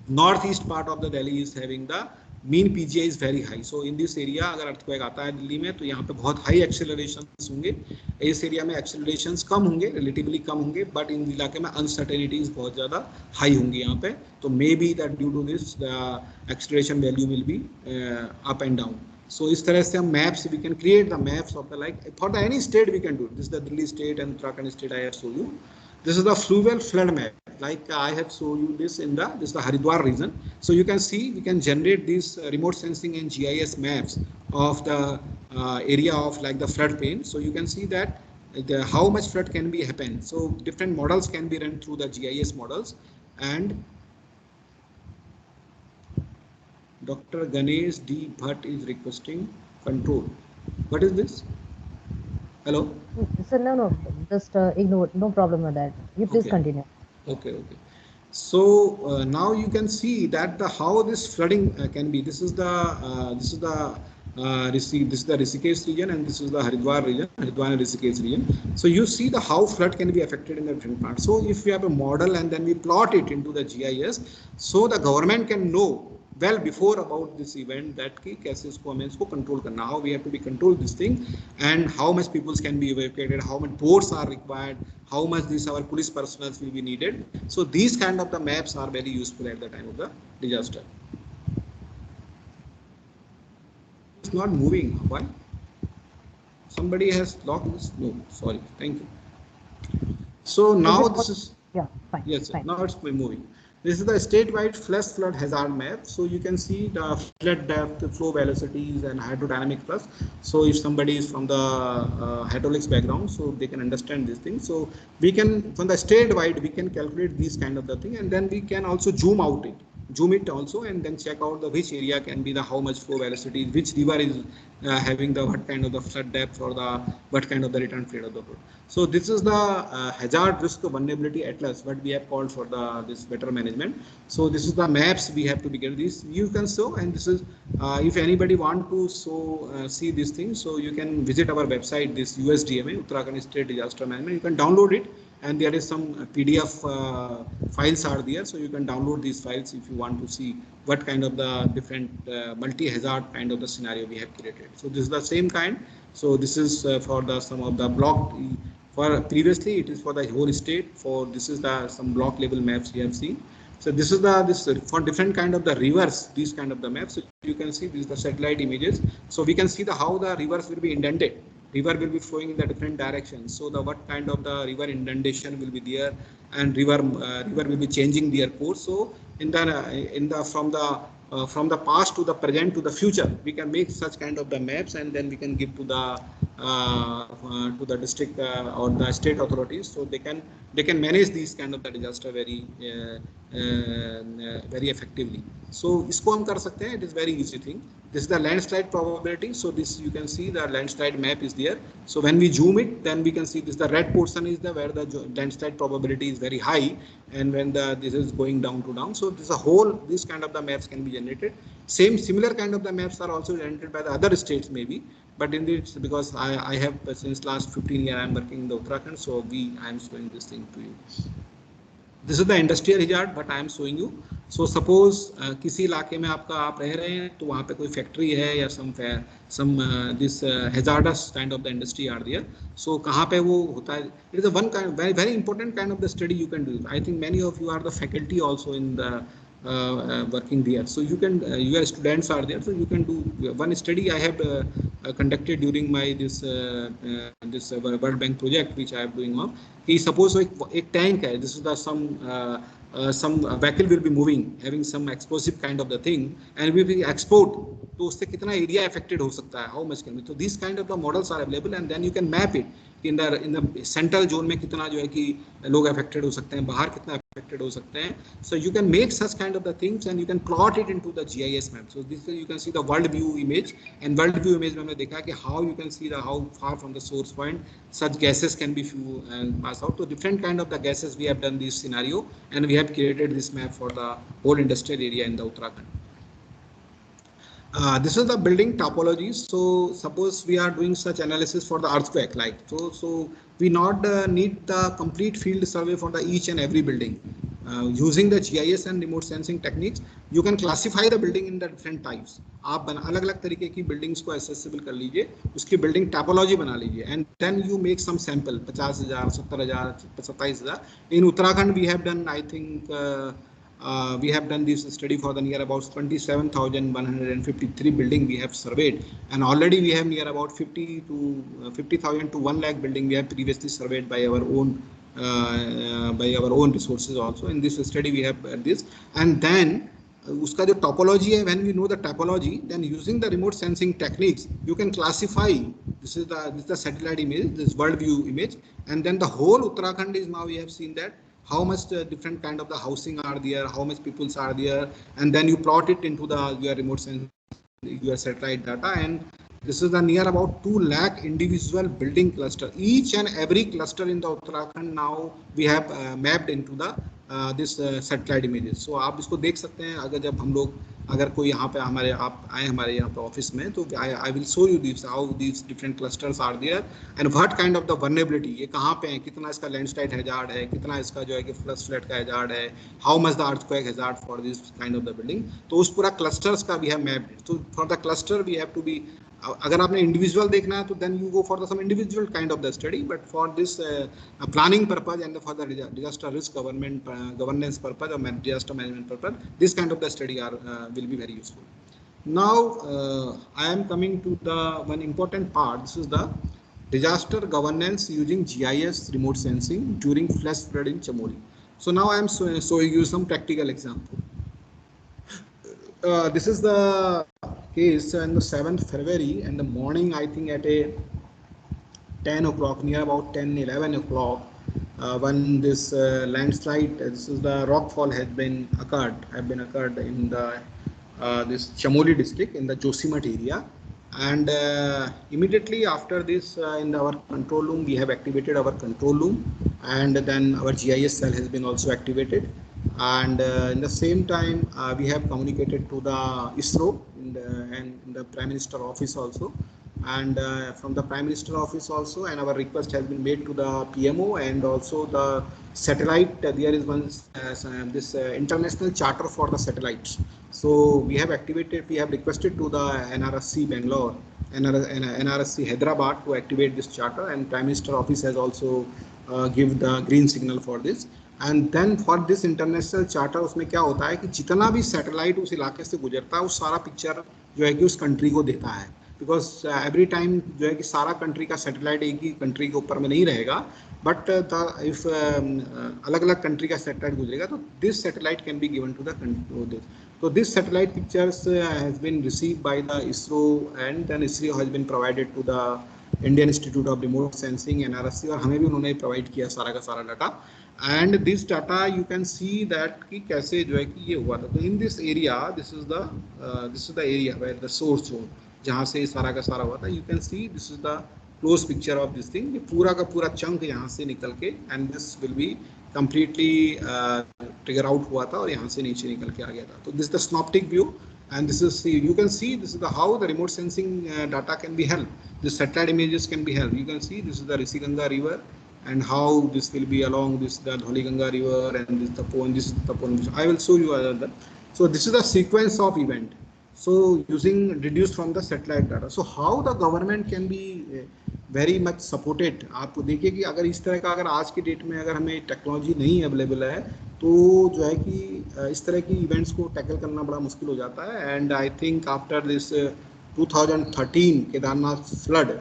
B: northeast part of the Delhi is having the mean PGI is very high. So in this area अगर earthquake आता है दिल्ली में तो यहाँ पे बहुत high accelerations होंगे. इस एरिया में accelerations कम होंगे, relatively कम होंगे, but इन इलाके में uncertainties बहुत ज़्यादा high होंगी यहाँ पे. तो maybe that due to this the acceleration value will be up and down. So इस तरह से हम maps, we can create the maps of the like for the any state we can do. This is the Delhi state and Uttarakhand state I have shown you. This is the fluvial flood map. Like I have shown you this in this is the Haridwar region. So you can see we can generate these remote sensing and GIS maps of the area of like the flood plain. So you can see that how much flood can be happen. So different models can be run through the GIS models. And Dr. Ganesh D. Bhatt is requesting control. What is this? Hello?
A: So no, just ignore, no problem with that. You please continue.
B: Okay. So now you can see that how this flooding can be. This is the Rishikesh region, and this is the Haridwar region, Haridwar and Rishikesh region. So you see the how flood can be affected in the different parts. So if we have a model and then we plot it into the GIS, so the government can know well before about this event that ki kaise isko hame isko control karna, how we have to be control this thing, and how much people can be evacuated, how much boats are required, how much our police personnel will be needed. So these kind of the maps are very useful at the time of the disaster. It's not moving. Why? Somebody has locked this? No, sorry. Thank you. So now this is,
A: fine.
B: Yes,
A: fine.
B: Now it's moving. This is the statewide flash flood hazard map. So you can see the flood depth, flow velocities, and hydrodynamic plus. So if somebody is from the hydraulics background, so they can understand this thing. So we can, from the statewide, we can calculate these kind of the thing, and then we can also zoom it also, and then check out the which area can be the how much flow velocity, which river is having the what kind of the flood depth or the what kind of the return period of the flood. So this is the hazard risk vulnerability atlas, what we have called for this better management. So this is the maps we have to be getting this. You can show, and this is if anybody want to see this thing, so you can visit our website, this USDMA, Uttarakhand State Disaster Management. You can download it, and there is some PDF files are there, so you can download these files if you want to see what kind of the different multi-hazard kind of the scenario we have created. So this is the same kind. So this is for the some of the block. For previously it is for the whole state. For this is the some block level maps we have seen. So this is the for different kind of the rivers, these kind of the maps. So you can see these the satellite images. So we can see the how the rivers will be indented. River will be flowing in the different directions. So the what kind of the river indentation will be there, and river will be changing their course. So in the from the past to the present to the future, we can make such kind of the maps, and then we can give to the district or the state authorities, so they can manage these kind of the disaster very effectively. So isko hum kar sakte hain. It is very easy thing. This is the landslide probability. So this you can see the landslide map is there. So when we zoom it, then we can see this the red portion is the where the landslide probability is very high, and when this is going down to down. So this this kind of the maps can be generated. Similar kind of the maps are also generated by the other states maybe, but in this, because I have since last 15 years I am working in the Uttarakhand, so I am showing this thing to you. This is the industrial hazard, but I am showing you. So suppose किसी इलाके में आप रह रहे हैं, तो वहाँ पे कोई फैक्ट्री है या some this hazardous kind of the industry are there. So कहाँ पे वो होता है? It is a one kind very important kind of the study you can do. I think many of you are the faculty also in the working there. So you can your students are there, so you can do one study I have conducted during my this World Bank project which I am doing on. कि suppose एक tank है, this is the some some vehicle will be moving having some explosive kind of the thing and we will export, तो उससे कितना area affected हो सकता है, how much can be, तो this kind of the models are available and then you can map it in the central zone में कितना जो है कि लोग अफेक्टेड हो सकते हैं, बाहर कितना अफेक्टेड हो सकते हैं. सो you can make such kind of the things and you can plot it into the GIS map. So this you can see the world view image and world view image में हमने देखा कि how you can see the how far from the source point such gases can be few and pass out. So different kind of the gases we have done this scenario and we have created this map for the whole industrial area in the Uttarakhand. This is the building topology. So suppose we are doing such analysis for the earthquake, like so we not need the complete field survey for the each and every building. Using the GIS and remote sensing techniques, you can classify the building in the different types. आप अलग अलग तरीके की buildings को accessible कर लीजिए, उसकी building टैपोलॉजी बना लीजिए and then you make some sample 50,000, 70,000, 27,000. In Uttarakhand we have done, I think we have done this study for the near about 27,153 building we have surveyed, and already we have near about 50,000 to 1 lakh building we have previously surveyed by our own resources also. In this study we have this, and then uska jo topology hai, when we know the topology, then using the remote sensing techniques you can classify. This is the satellite image, this world view image, and then the whole Uttarakhand is now we have seen that how much different kind of the housing are there, how much peoples are there, and then you plot it into the your remote sensing, your satellite data, and this is the near about 2 lakh individual building cluster. Each and every cluster in the Uttarakhand now we have mapped into the this satellite images. So आप इसको देख सकते हैं, अगर जब हम लोग अगर कोई यहाँ पे हमारे आप आए हमारे यहाँ पे ऑफिस में, तो I will show you this how these different clusters are there and what kind of the vulnerability, ये कहाँ पे है, कितना इसका लैंडस्लाइड हैजार्ड है, कितना इसका जो है कि फ्लड का हैजार्ड है, how much the earthquake hazard for this kind of the building. तो उस पूरा clusters का we have mapped. So for the cluster we have to be, अगर आपने इंडिविजुअल देखना है तो then you go for the some individual kind of the study, but for this planning purpose and for the disaster risk governance purpose और disaster management purpose, this kind of the study are will be very useful. Now I am coming to the one important part. This is the disaster governance using GIS remote sensing during flash flood in Chamoli. So now I am showing you some practical example. This is the case on the 7th February in the morning, I think at a 10 o'clock, near about 10-11 o'clock, when this landslide, this is the rockfall has been occurred in the this Chamoli district in the Josimat area, and immediately after this in our control room we have activated our control room, and then our GIS cell has been also activated, and in the same time we have communicated to the ISRO and in the Prime Minister office also, and from the Prime Minister office also, and our request has been made to the PMO and also the satellite. There is one this international charter for the satellites, so we have requested to the NRSC Bangalore and NRSC Hyderabad to activate this charter, and Prime Minister office has also give the green signal for this. And then for this international charter उसमें क्या होता है कि जितना भी satellite उस इलाके से गुजरता है वो सारा पिक्चर जो है कि उस कंट्री को देता है, बिकॉज एवरी टाइम जो है कि सारा कंट्री का सैटेलाइट एक ही कंट्री के ऊपर में नहीं रहेगा, बट इफ अलग अलग कंट्री का सैटेलाइट गुजरेगा तो this satellite can be given to the country. So this satellite pictures has been received by the ISRO, and then ISRO has been provided to the Indian Institute of Remote Sensing NRSC, और हमें भी उन्होंने provide किया सारा का सारा data. And this data you can see that कि कैसे जो है कि ये हुआ था. तो in this area, this is the area where the source zone, जहाँ से सारा का सारा हुआ था. You can see this is the close picture of this thing. ये पूरा का पूरा चंक यहाँ से निकल के, and this will be completely trigger out हुआ था और यहाँ से नीचे निकल के आ गया था. तो this is the synoptic view, and this is you can see this is the how the remote sensing data can be helped. The satellite images can be helped. You can see this is the Rishiganga river, and how this will be along this the Dholiganga river, and this Tapon. This is Tapon. I will show you other. So this is the sequence of event. So using reduced from the satellite data. So how the government can be very much supported. आपको देखिए कि अगर इस तरह का अगर आज की डेट में अगर हमें टेक्नोलॉजी नहीं अवेलेबल है तो जो है कि इस तरह की इवेंट्स को टैकल करना बड़ा मुश्किल हो जाता है. And I think after this 2013 Kedarnath flood,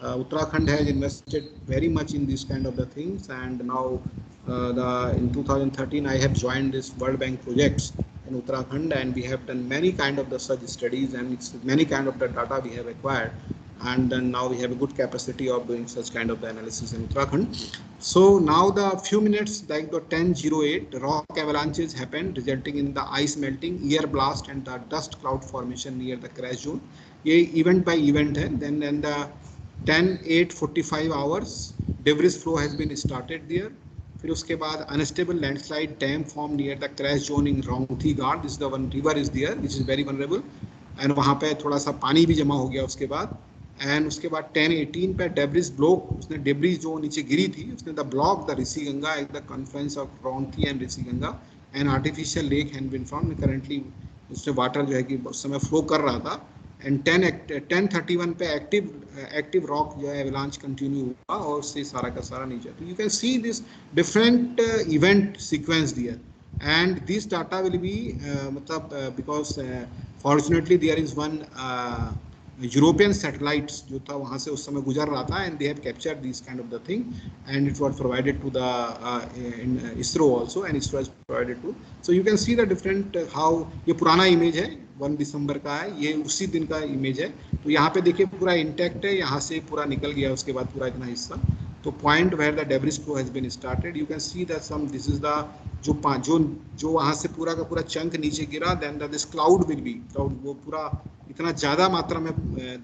B: Uttarakhand has invested very much in this kind of the things, and now In 2013, I have joined this World Bank projects in Uttarakhand, and we have done many kind of the such studies, and it's many kind of the data we have acquired, and then now we have a good capacity of doing such kind of the analysis in Uttarakhand. So now the few minutes like the 10:08, rock avalanches happened, resulting in the ice melting, air blast, and the dust cloud formation near the crash zone. ये event by event है. Then the 10:08:45 hours, debris flow has been started there. फिर उसके बाद unstable landslide dam form near the crash zone in Raunthi Gad, this the one river is there which is very vulnerable, and वहाँ पे थोड़ा सा पानी भी जमा हो गया उसके बाद. एंड उसके बाद 10:18 पे डेब्रिस ब्लॉक, उसने डेब्रिस जो नीचे गिरी थी उसने the block the Rishi Ganga at the confluence of Raunthi and Rishi Ganga, and artificial lake had been found. Currently उसमें वाटर जो है कि उस समय फ्लो कर रहा था. एंड 10:31 पे एक्टिव रॉक जो है एवलांच कंटिन्यू हुआ और उससे सारा का सारा नीचे. तो you can see this different event sequence there, and this data will be मतलब because fortunately there is one European satellites जो था वहाँ से उस समय गुजर रहा था, and they have captured this kind of the thing, and it was provided to the ISRO also, and ISRO has provided to. So you can see the different how. ये पुराना इमेज है, 1 दिसंबर का है, ये उसी दिन का इमेज है. तो यहाँ पे देखिए पूरा इंटैक्ट है, यहाँ से पूरा निकल गया उसके बाद पूरा इतना हिस्सा. तो point where the debris flow has been started, you can see that some this is the जो वहाँ से पूरा का पूरा चंक नीचे गिरा, then this cloud will be cloud, वो पूरा इतना ज़्यादा मात्रा में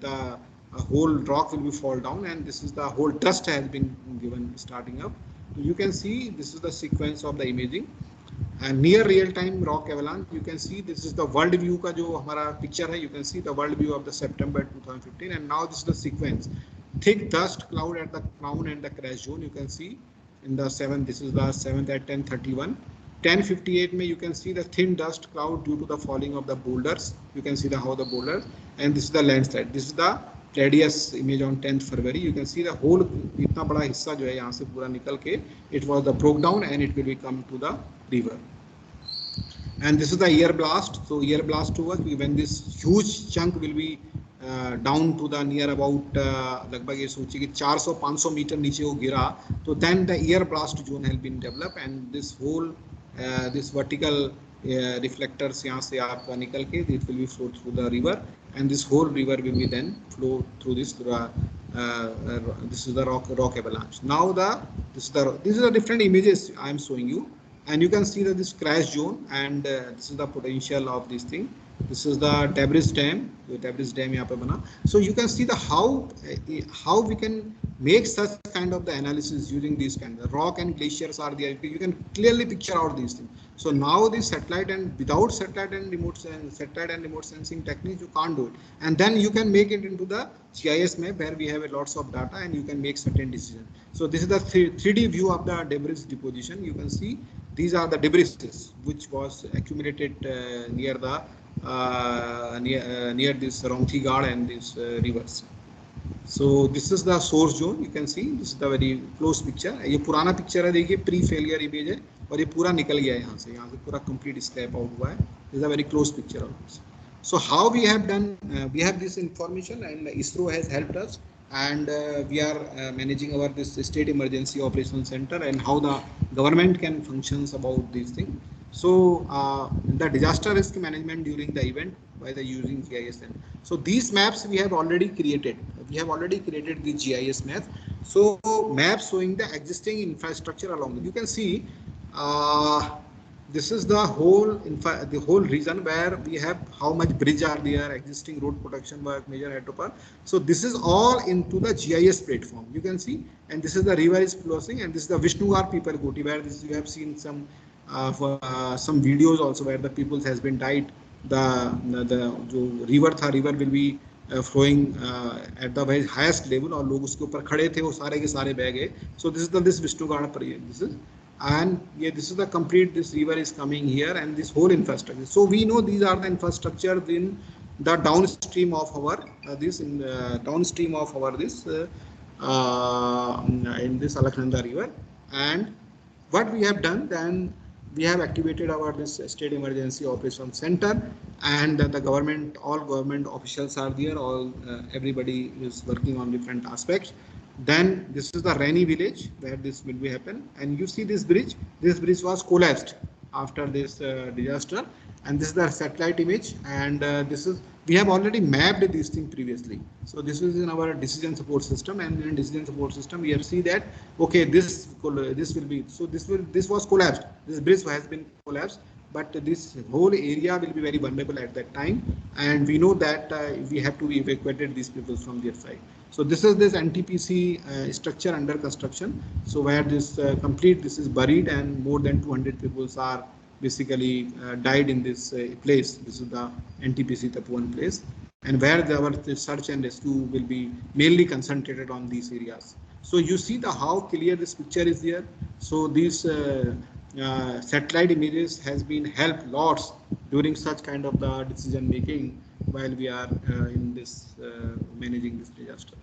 B: the whole rock will be fall down, and this is the whole dust has been given starting up. You can see this is the sequence of the imaging. And near real time rock avalanche, you can see this is the world view का जो हमारा picture है, you can see the world view of the September 2015, and now this is the sequence. Thick dust cloud at the crown and the crash zone, you can see in the 7th, this is the 7th at 10:31. 10:58 में you can see the thin dust cloud due to the falling of the boulders, you can see the how the boulders, and this is the landslide. This is the radius image on 10th February, you can see the whole इतना बड़ा हिस्सा जो है यहाँ से पूरा निकल के it was the broke down and it will be come to the river. And this is the air blast. So air blast was when this huge chunk will be down to the near about लगभग ये सोचिए कि 400-500 metre नीचे वो गिरा, तो then the air blast zone has been developed, and this whole this vertical reflectors यहाँ से आप निकल के it will be flow through the river, and this whole river will be then flow through this this is the rock avalanche. Now these are the different images I am showing you, and you can see that this crash zone, and this is the potential of this thing. This is the Debris Dam, यहाँ पे बना. So you can see the how we can make such kind of the analysis using these kind of rock and glaciers are there. You can clearly picture out these things. So now the satellite and without satellite and remote sensing techniques, you can't do it. And then you can make it into the GIS map where we have lots of data and you can make certain decisions. So this is the 3D view of the debris deposition. You can see these are the debris which was accumulated near the near this Rongsthi Gad and this rivers. So this is the source zone. You can see this is the very close picture. ये पुराना picture है, देखिए pre-failure image है और ये पूरा निकल गया है यहाँ से पूरा complete scrap out हुआ है. This is a very close picture of this. So how we have done? We have this information, and ISRO has helped us, and we are managing our this state emergency operations center and how the government can functions about these things. So the disaster risk management during the event by the using GIS. So these maps we have already created. We have already created the GIS maps. So maps showing the existing infrastructure along. You can see this is the whole region where we have how much bridge are there, existing road protection work, major hydropower. So this is all into the GIS platform. You can see, and this is the river is flowing, and this is the Vishnugar Piparkoti where this you have seen some videos also where the people has been died. The river will be flowing at the very highest level और लोग उसके ऊपर खड़े थे, वो सारे के सारे बह गए. So this is this Vishnugar this is, and yeah, this is the complete, this river is coming here and this whole infrastructure. So we know these are the infrastructure in the downstream of our downstream of our this in this Alaknanda river. And what we have done then, we have activated our this state emergency operations center, and the government, all government officials are there, all everybody is working on different aspects. Then this is the Rani village where this will be happen, and you see this bridge. This bridge was collapsed after this disaster, and this is the satellite image. And this is, we have already mapped this thing previously. So this is in our decision support system, and in decision support system we have seen that okay, this will be, so this was collapsed. This bridge has been collapsed, but this whole area will be very vulnerable at that time, and we know that we have to evacuate these people from their side. So this is this NTPC structure under construction. So where this complete, this is buried, and more than 200 people are basically died in this place. This is the NTPC Tapuan place, and where our search and rescue will be mainly concentrated on these areas. So you see the how clear this picture is here. So these satellite images has been helped lots during such kind of the decision making while we are in this managing this disaster.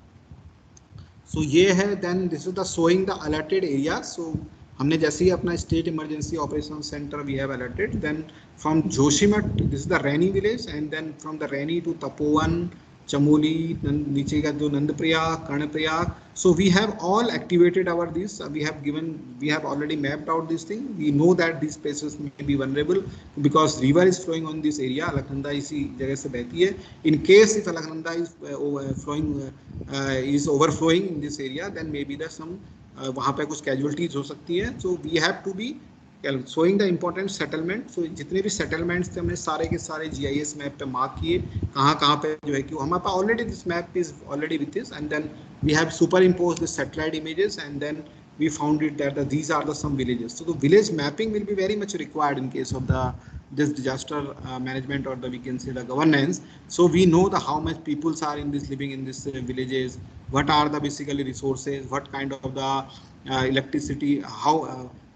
B: So ये है, then this is the showing the alerted area. So हमने जैसे ही अपना state emergency operation centre we have alerted, then from Joshimath, this is the Raini village, and then from the Raini to Tapovan, Chamoli, नीचे का जो Nandprayag, Karnaprayag. So we have all activated our this. We have already mapped out this thing. We know that these places may be vulnerable because river is flowing on this area. Alaknanda इसी जगह से बहती है. In case if Alaknanda is overflowing in this area, then maybe there's some वहाँ पे कुछ casualties हो सकती है. So we have to be showing the important settlement. So जितने भी सेटलमेंट्स थे हमने सारे के सारे GIS मैप पे मार्क किए, कहाँ कहाँ पे जो है कि हमारे पास already this map is already with this, and then we have superimpose the satellite images, and then we found it that these are the some villages. So the village mapping will be very much required in case of this disaster management, or we can say the governance. So we know the how much peoples are in this living in this villages, what are the basically resources, what kind of the electricity, how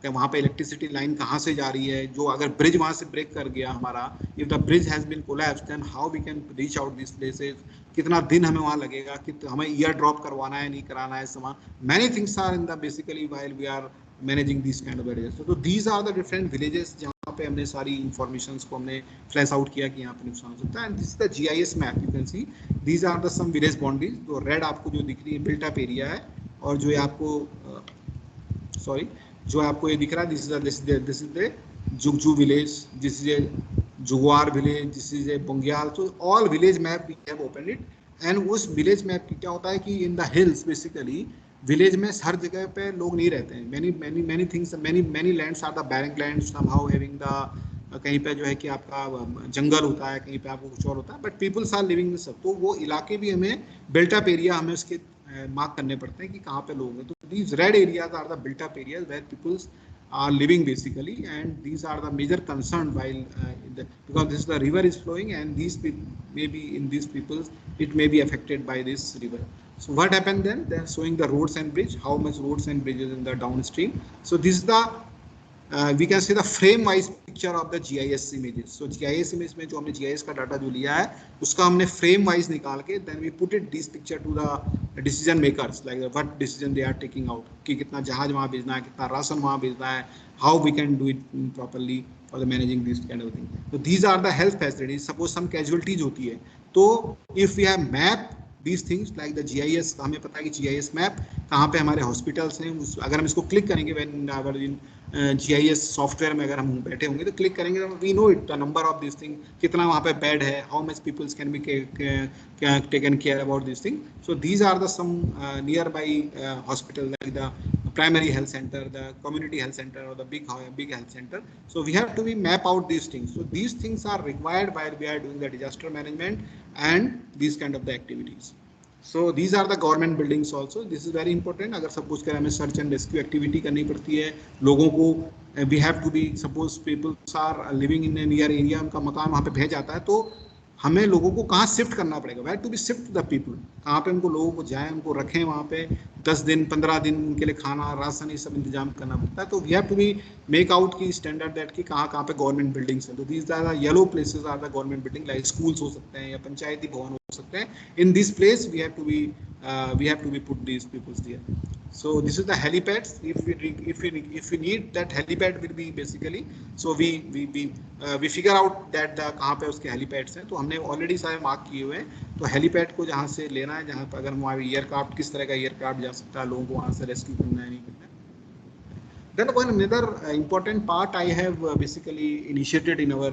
B: वहाँ पे electricity line कहाँ से जा रही है, जो अगर bridge वहाँ से ब्रेक कर गया हमारा, if the bridge has been collapsed, then how we can reach out this places, कितना दिन हमें वहाँ लगेगा, हमें ईयर ड्रॉप करवाना है नहीं कराना है सामान. Many things are in the basically while we are managing this kind of areas. तो these are the different villages जहाँ पे हमने सारी इंफॉर्मेशन को हमने फ्लैश आउट किया कि यहाँ पे नुकसान हो सकता है. And this is the GIS map, you can see these are the some village boundaries. तो रेड आपको जो दिख रही है बिल्ट अप एरिया है, और जो आपको जो आपको ये दिख रहा है, this is the Jugju village, this is a Jugwar village, this is a bugyal. तो all village map we have open it. And उस विलेज मैप की क्या होता है कि in the hills basically village में हर जगह पे लोग नहीं रहते हैं. Many things, many lands are the barring land, somehow having the, कहीं पे जो है कि आपका जंगल होता है, कहीं पे आपको कुछ और होता है, but peoples are living this. तो वो इलाके भी हमें बिल्ट अप एरिया हमें उसके मार्क करने पड़ते हैं कि कहाँ पे लोग हैं. तो these red areas are the built up areas where peoples are living basically, and these are the major concern while because this the river is flowing, and these maybe in these peoples it may be affected by this river. So what happened then? They're showing the roads and bridge, how much roads and bridges in the downstream. So this is the we can see the frame wise picture of the GIS images. So GIS image में जो हमने GIS का data जो लिया है उसका हमने frame wise निकाल के then we put it this picture to the decision makers, like what decision they are taking out, कि कितना जहाज वहाँ भेजना है, कितना राशन वहाँ भेजना है, how we can do it properly for the managing this kind of thing. So these are the health facilities. Suppose some casualties होती है, तो if we have map these things like the GIS, हमें पता है कि GIS map कहाँ पे हमारे हॉस्पिटल्स हैं. अगर हम इसको क्लिक करेंगे when इन GIS सॉफ्टवेयर में अगर हम बैठे होंगे तो क्लिक करेंगे तो we know it the number of this thing, कितना वहाँ पे बेड है, how much peoples can be taken care about this thing. So these are the some near by hospital like the primary health center, the community health center, or the big health center. So we have to be map out these things. So these things are required while we are doing the disaster management and these kind of the activities. So these are the government buildings also. This is very important. अगर suppose करें हमें search and rescue activity करनी पड़ती है लोगों को, we have to be, suppose people are living in a near area, उनका मकान वहाँ पे भेज जाता है, तो हमें लोगों को कहाँ शिफ्ट करना पड़ेगा, where to be shift the people, कहाँ पे उनको लोगों को जाएं, उनको रखें वहाँ पे 10 दिन 15 दिन उनके लिए खाना राशन ये सब इंतजाम करना पड़ता है. तो we have to be make out the standard that कि कहाँ कहाँ पे गवर्नमेंट बिल्डिंग्स हैं. तो these are the yellow places are the government building, like schools हो सकते हैं या पंचायती भवन हो सकते हैं. In this place we have to be put these peoples there. So this is the helipads. If we need that helipad will be basically, so we figure out that the कहाँ पे उसके helipads हैं, तो हमने already सारे mark किए हुए हैं. तो helipad को जहाँ से लेना है, जहाँ पर अगर वहाँ एयरक्राफ्ट किस तरह का एयरक्राफ्ट जा सकता है, लोगों को वहाँ से रेस्क्यू करना है नहीं करना है. Then one another important part I have basically initiated in our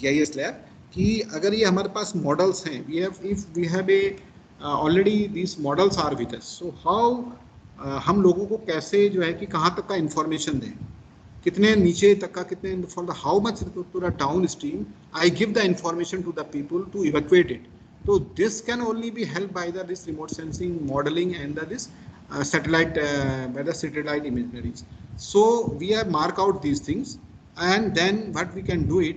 B: GIS lab कि अगर ये हमारे पास models हैं, if we have a already these models are with us, so how हम लोगों को कैसे जो है कि कहाँ तक का information दें, कितने नीचे तक का, कितने for the how much to the downstream I give the information to the people to evacuate it. So this can only be helped by this remote sensing modeling and this satellite by the satellite imageries. So we have marked out these things, and then what we can do it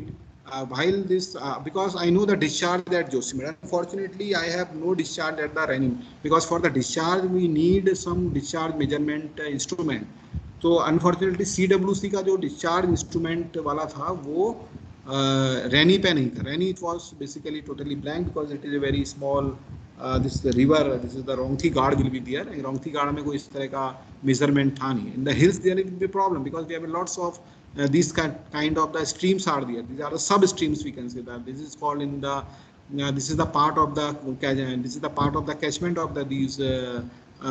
B: while this because I know the discharge at Josimed. Unfortunately, I have no discharge at the running, because for the discharge we need some discharge measurement instrument. तो unfortunately CWC का जो discharge instrument वाला था वो रैनी पे नहीं था. Raini it was basically totally blank because it is a very small this river, this is the Rongthi guard will be there. Rongthi guard में कोई इस तरह का मेजरमेंट था नहीं. In the hills there will be problem because we have lots of these kind of the streams are there. These are the sub streams, we can say that. This is called in the this is the part of the catchment of these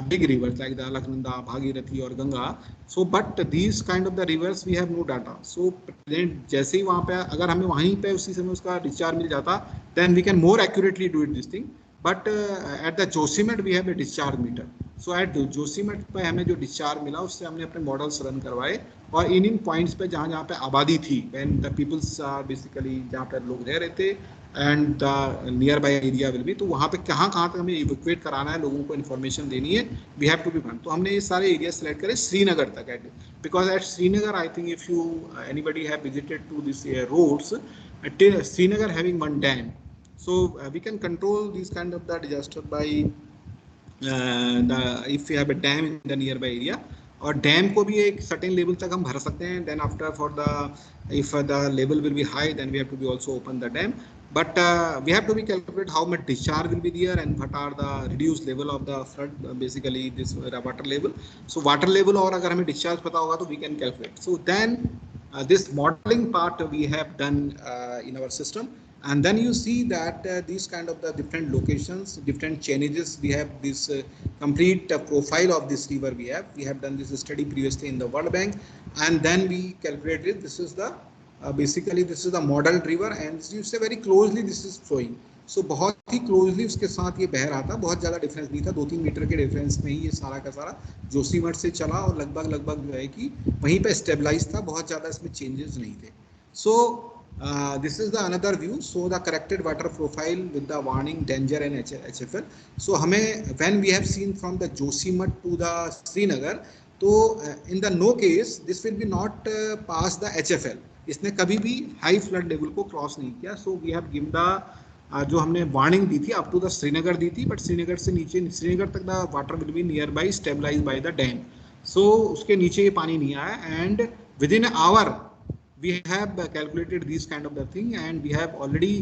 B: big rivers like the Alaknanda, Bhagirathi or Ganga. So but these kind of the rivers we have no data. So जैसे ही वहाँ पे अगर हमें वहीं पे उसी समय उसका डिस्चार्ज मिल जाता, then we can more accurately do it this thing. But at the Josimed we have a discharge meter. So at Josimed पे हमें जो डिस्चार्ज मिला उससे हमने अपने मॉडल्स रन करवाए, और इन पॉइंट्स पे जहाँ पे आबादी थी, when the peoples are basically जहाँ पे लोग रह रहे थे and the near by area will be, तो वहाँ पे कहाँ तक हमें इवैक्यूएट कराना है, लोगों को इन्फॉर्मेशन देनी है, we have to be one. तो हमने ये सारे एरिया सेलेक्ट करे श्रीनगर तक at, because at Srinagar I think if you anybody have visited to this roads, Srinagar having one dam, so we can control these kind of the disaster by if we have a dam in the nearby area. और dam को भी एक certain level तक हम भर सकते हैं. Then after for the if the level will be high, then we have to be also open the dam. But we have to be calculate how much discharge will be there and what are the reduced level of the flood, basically this water level. So water level और अगर हमें discharge पता होगा तो we can calculate. So then this modeling part we have done in our system, and then you see that these kind of the different locations, different changes, we have this complete profile of this river. We have done this study previously in the World Bank, and then we calculated this is the basically this is the model river, and you say very closely this is flowing. So बहुत ही closely उसके साथ ये बह रहा था, बहुत ज़्यादा difference नहीं था, 2-3 मीटर के डिफरेंस में ही ये सारा का सारा जोशीमठ से चला, और लगभग जो है कि वहीं पे स्टेबलाइज था, बहुत ज़्यादा इसमें चेंजेस नहीं थे. So this is the another view. So the corrected water profile with the warning, danger and HFL. So हमें when we have seen from the Josimat to the Srinagar, तो in the no case this will be not past the HFL. इसने कभी भी high flood level को cross नहीं किया. So we have given the जो हमने वार्निंग दी थी अप टू द श्रीनगर दी थी, बट श्रीनगर से नीचे, श्रीनगर तक the water will be near by stabilize by the dam. So उसके नीचे ये पानी नहीं आया, and within our we have calculated these kind of the thing, and we have already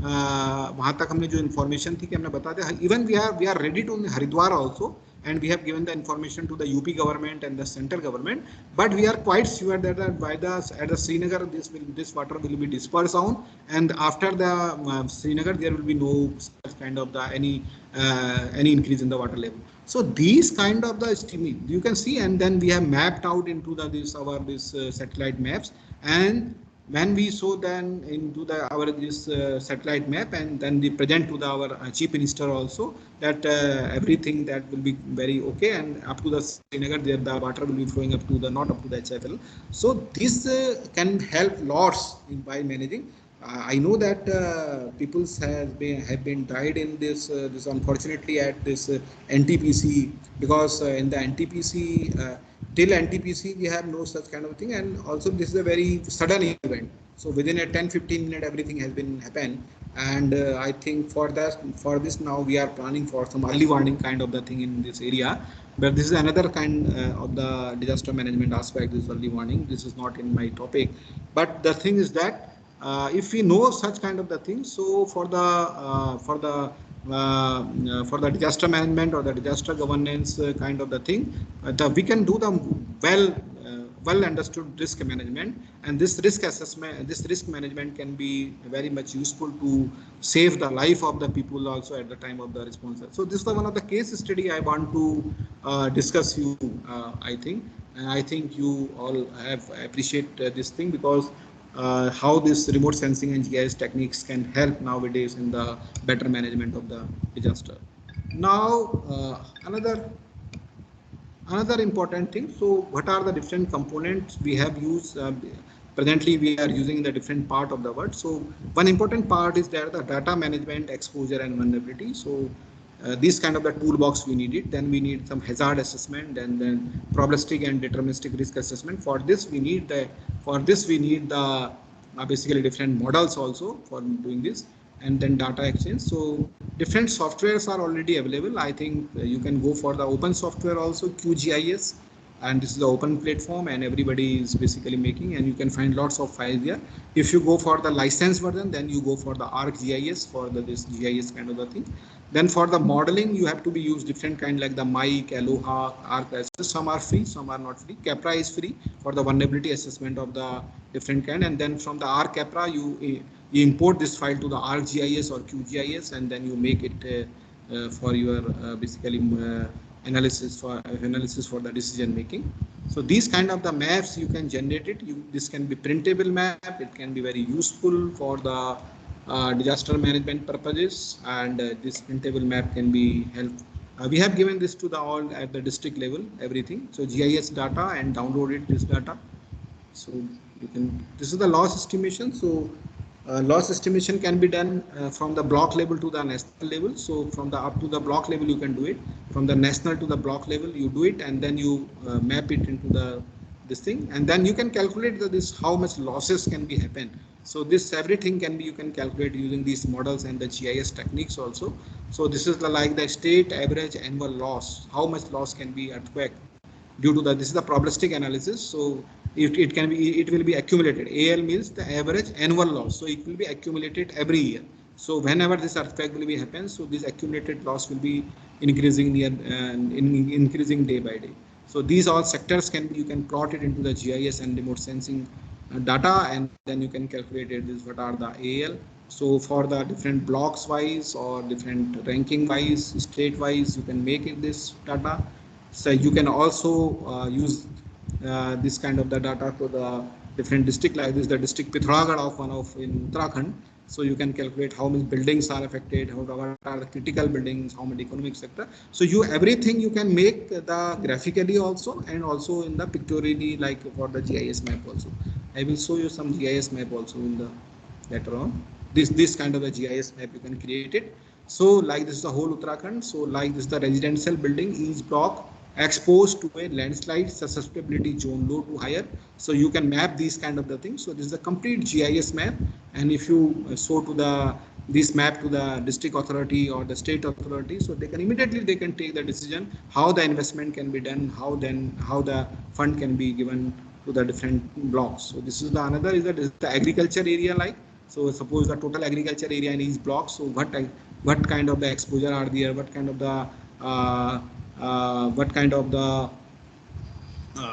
B: वहाँ तक हमने जो information थी कि हमने बता दिया. Even we are ready to Haridwar also, and we have given the information to the UP government and the central government, but we are quite sure that by at the Srinagar this water will be dispersed down, and after the Srinagar there will be no such kind of the any increase in the water level. So these kind of the you can see, and then we have mapped out into this satellite maps, and when we show then into our satellite map, and then we present to our chief minister also that everything that will be very okay, and up to the Srinagar there the water will be flowing up to the not up to the HFL. So this can help lots by managing. I know that people have been died in this unfortunately at this NTPC, because in the NTPC till NTPC we have no such kind of thing, and also this is a very sudden event. So within a 10-15 minute everything has been happened, and I think for this now we are planning for some early warning kind of the thing in this area. But this is another kind of the disaster management aspect, this early warning. This is not in my topic, but the thing is that if we know such kind of the things, so for the for the disaster management or the disaster governance kind of the thing, we can do the well understood risk management, and this risk assessment, this risk management can be very much useful to save the life of the people also at the time of the response. So this is the one of the case study I want to discuss you. I think, and I think you all have appreciate this thing, because how this remote sensing and GIS techniques can help nowadays in the better management of the disaster. Now, another important thing. So, what are the different components we have used? Presently, we are using in the different part of the world. So, one important part is there the data management, exposure, and vulnerability. So, this kind of the toolbox we need it. Then we need some hazard assessment, and then probabilistic and deterministic risk assessment. For this we need the basically different models also for doing this, and then data exchange. So different softwares are already available. I think you can go for the open software also, QGIS, and this is the open platform, and everybody is basically making, and you can find lots of files there. If you go for the license version, then you go for the ArcGIS for this GIS kind of the thing. Then for the modeling, you have to be used different kind like the Mike, Aloha, ArcGIS. Some are free, some are not free. Capra is free for the vulnerability assessment of the different kind, and then from the ArcCapra you import this file to the ArcGIS or QGIS, and then you make it for your basically analysis for the decision making. So these kind of the maps you can generate it. This can be printable map. It can be very useful for the disaster management purposes, and this printable map can be helpful. We have given this to the all at the district level, everything. So GIS data, and downloaded this data. So you can, this is the loss estimation. So loss estimation can be done from the block level to the national level. So from the up to the block level you can do it. From the national to the block level you do it, and then you map it into the this thing, and then you can calculate this how much losses can be happen. So this everything can be, you can calculate using these models and the GIS techniques also. So this is the like the state average annual loss, how much loss can be earthquake due to the, this is the probabilistic analysis. So it can be, it will be accumulated. AL means the average annual loss, so it will be accumulated every year. So whenever this earthquake will be happens, so this accumulated loss will be increasing increasing day by day. So these all sectors can be, you can plot it into the GIS and remote sensing data, and then you can calculate it, this what are the AL. So for the different blocks wise or different ranking wise, state wise, you can make it this data. So you can also use this kind of the data to the different district, like this the district Pithoragarh of one of in Uttarakhand. So you can calculate how many buildings are affected, what are the critical buildings, how many economic sector. So you everything you can make the graphically also, and also in the pictorially, like for the GIS map also. I will show you some GIS map also in the later on. This kind of a GIS map you can create it. So like this is the whole Uttarakhand. So like this is the residential building, each block exposed to a landslide susceptibility zone, low to higher. So you can map these kind of the things. So this is a complete GIS map, and if you show to the this map to the district authority or the state authority, so they can immediately they can take the decision how the investment can be done, how the fund can be given to the different blocks. So this is the another is the agriculture area, like so suppose the total agriculture area in each block. So what kind of the exposure are there? What kind of the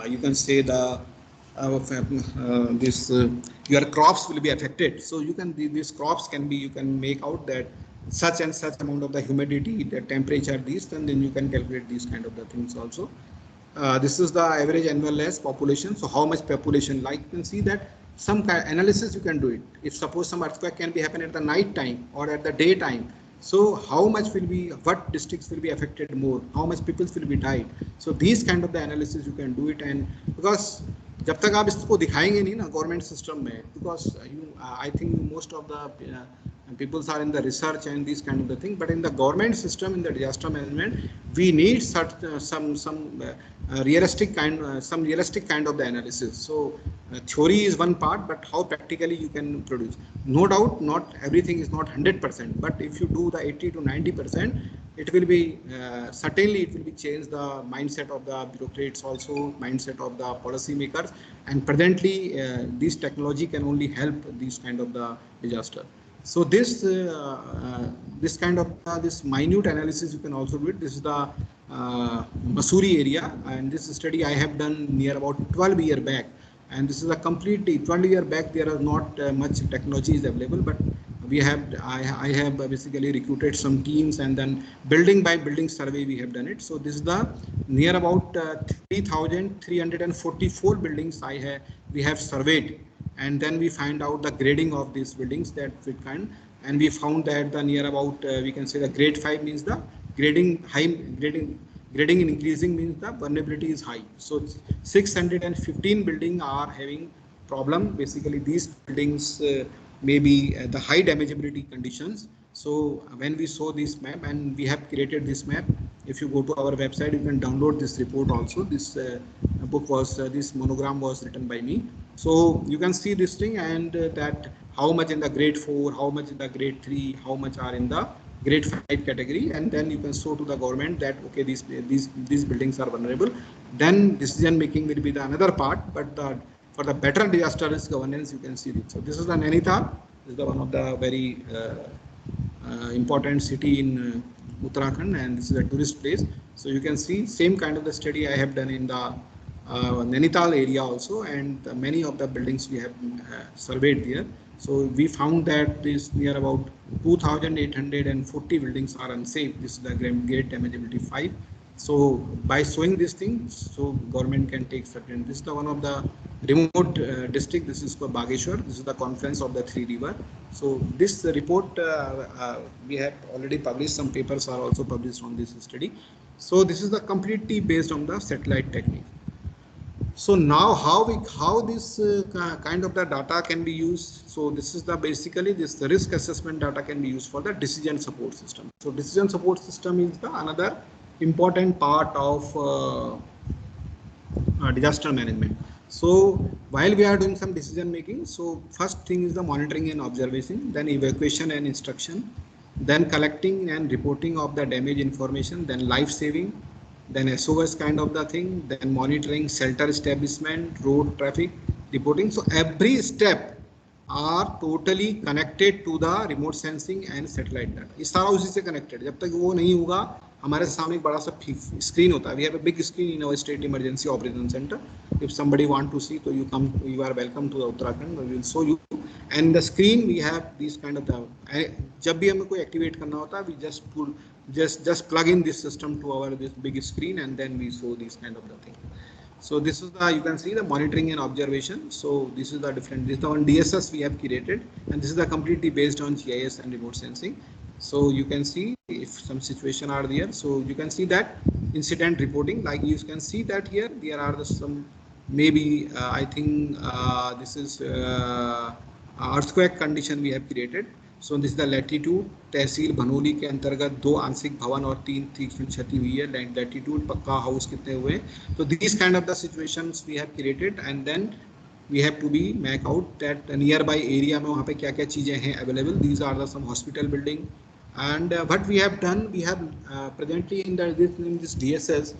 B: you can say the this your crops will be affected. So you can these crops can be, you can make out that such and such amount of the humidity, the temperature, these, and then you can calculate these kind of the things also. This is the average annual loss population. So how much population, like you can see that some kind of analysis you can do it. If suppose some earthquake can be happen at the night time or at the daytime, so how much will be, what districts will be affected more, how much people will be died. So these kind of the analysis you can do it. And because जब तक आप इसको दिखाएंगे नहीं ना government system में, because I think most of the people are in the research and these kind of the thing, but in the government system, in the disaster management, we need such some realistic kind of the analysis. So theory is one part, but how practically you can produce. No doubt, not everything is not 100%, but if you do the 80 to 90%, it will be certainly it will be change the mindset of the bureaucrats, also mindset of the policy makers. And presently, this technology can only help these kind of the disaster. So this kind of this minute analysis you can also do it. This is the Mussoorie area, and this study I have done near about 12 year back, and this is a completely 12 year back. There are not much technology is available, but I have basically recruited some teams, and then building by building survey we have done it. So this is the near about 3,344 buildings we have surveyed, and then we find out the grading of these buildings that we can, and we found that the near about we can say the grade 5 means the grading in increasing means the vulnerability is high. So 615 buildings are having problem. Basically these buildings may be the high damageability conditions. So when we saw this map, and we have created this map, if you go to our website you can download this report also. This book was this monogram was written by me. So you can see this thing, and that how much in the grade 4, how much in the grade 3, how much are in the grade 5 category, and then you can show to the government that okay, these buildings are vulnerable. Then decision making will be the another part, but for the better disaster risk governance, you can see this. So this is the Nainital. This is the one of the very important city in Uttarakhand, and this is a tourist place. So you can see same kind of the study I have done in the Nainital area also, and many of the buildings we have surveyed there. So we found that this near about 2,840 buildings are unsafe. This is the grade damageability 5. So by showing these things, so government can take certain. This is the one of the remote district. This is for Bageshwar. This is the confluence of the three river. So this report we have already published. Some papers are also published on this study. So this is the completely based on the satellite technique. So now how this kind of the data can be used. So this is the basically the risk assessment data can be used for the decision support system. So decision support system is the another important part of disaster management. So while we are doing some decision making, so first thing is the monitoring and observation, then evacuation and instruction, then collecting and reporting of the damage information, then life saving, then SOS kind of the thing, then monitoring shelter establishment, road traffic reporting. So every step are totally connected to the remote sensing and satellite data. ये सारा उसी से connected. जब तक वो नहीं होगा, हमारे सामने एक बड़ा सा screen होता है. We have a big screen in our state emergency operation center. If somebody want to see, so you come, you are welcome to Uttarakhand. We will show you. And the screen we have these kind of the. जब भी हमें कोई activate करना होता, we just plug in this system to our this big screen, and then we show these kind of the thing. So this is the, you can see the monitoring and observation. So this is the different, this is the one DSS we have created, and this is the completely based on GIS and remote sensing. So you can see if some situation are there. So you can see that incident reporting, like you can see that here there are some maybe I think this is earthquake condition we have created. So this is the latitude. तहसील भनोली के अंतर्गत 2 आंशिक भवन और 3 तीक्ष्ण क्षति हुई है. Latitude पक्का हाउस कितने हुए. So these kind of the situations we have created, and then we have to be make out that nearby area में वहाँ पे क्या क्या चीजें हैं available. These are the some hospital building, and what we have done, we have presently in this DSS.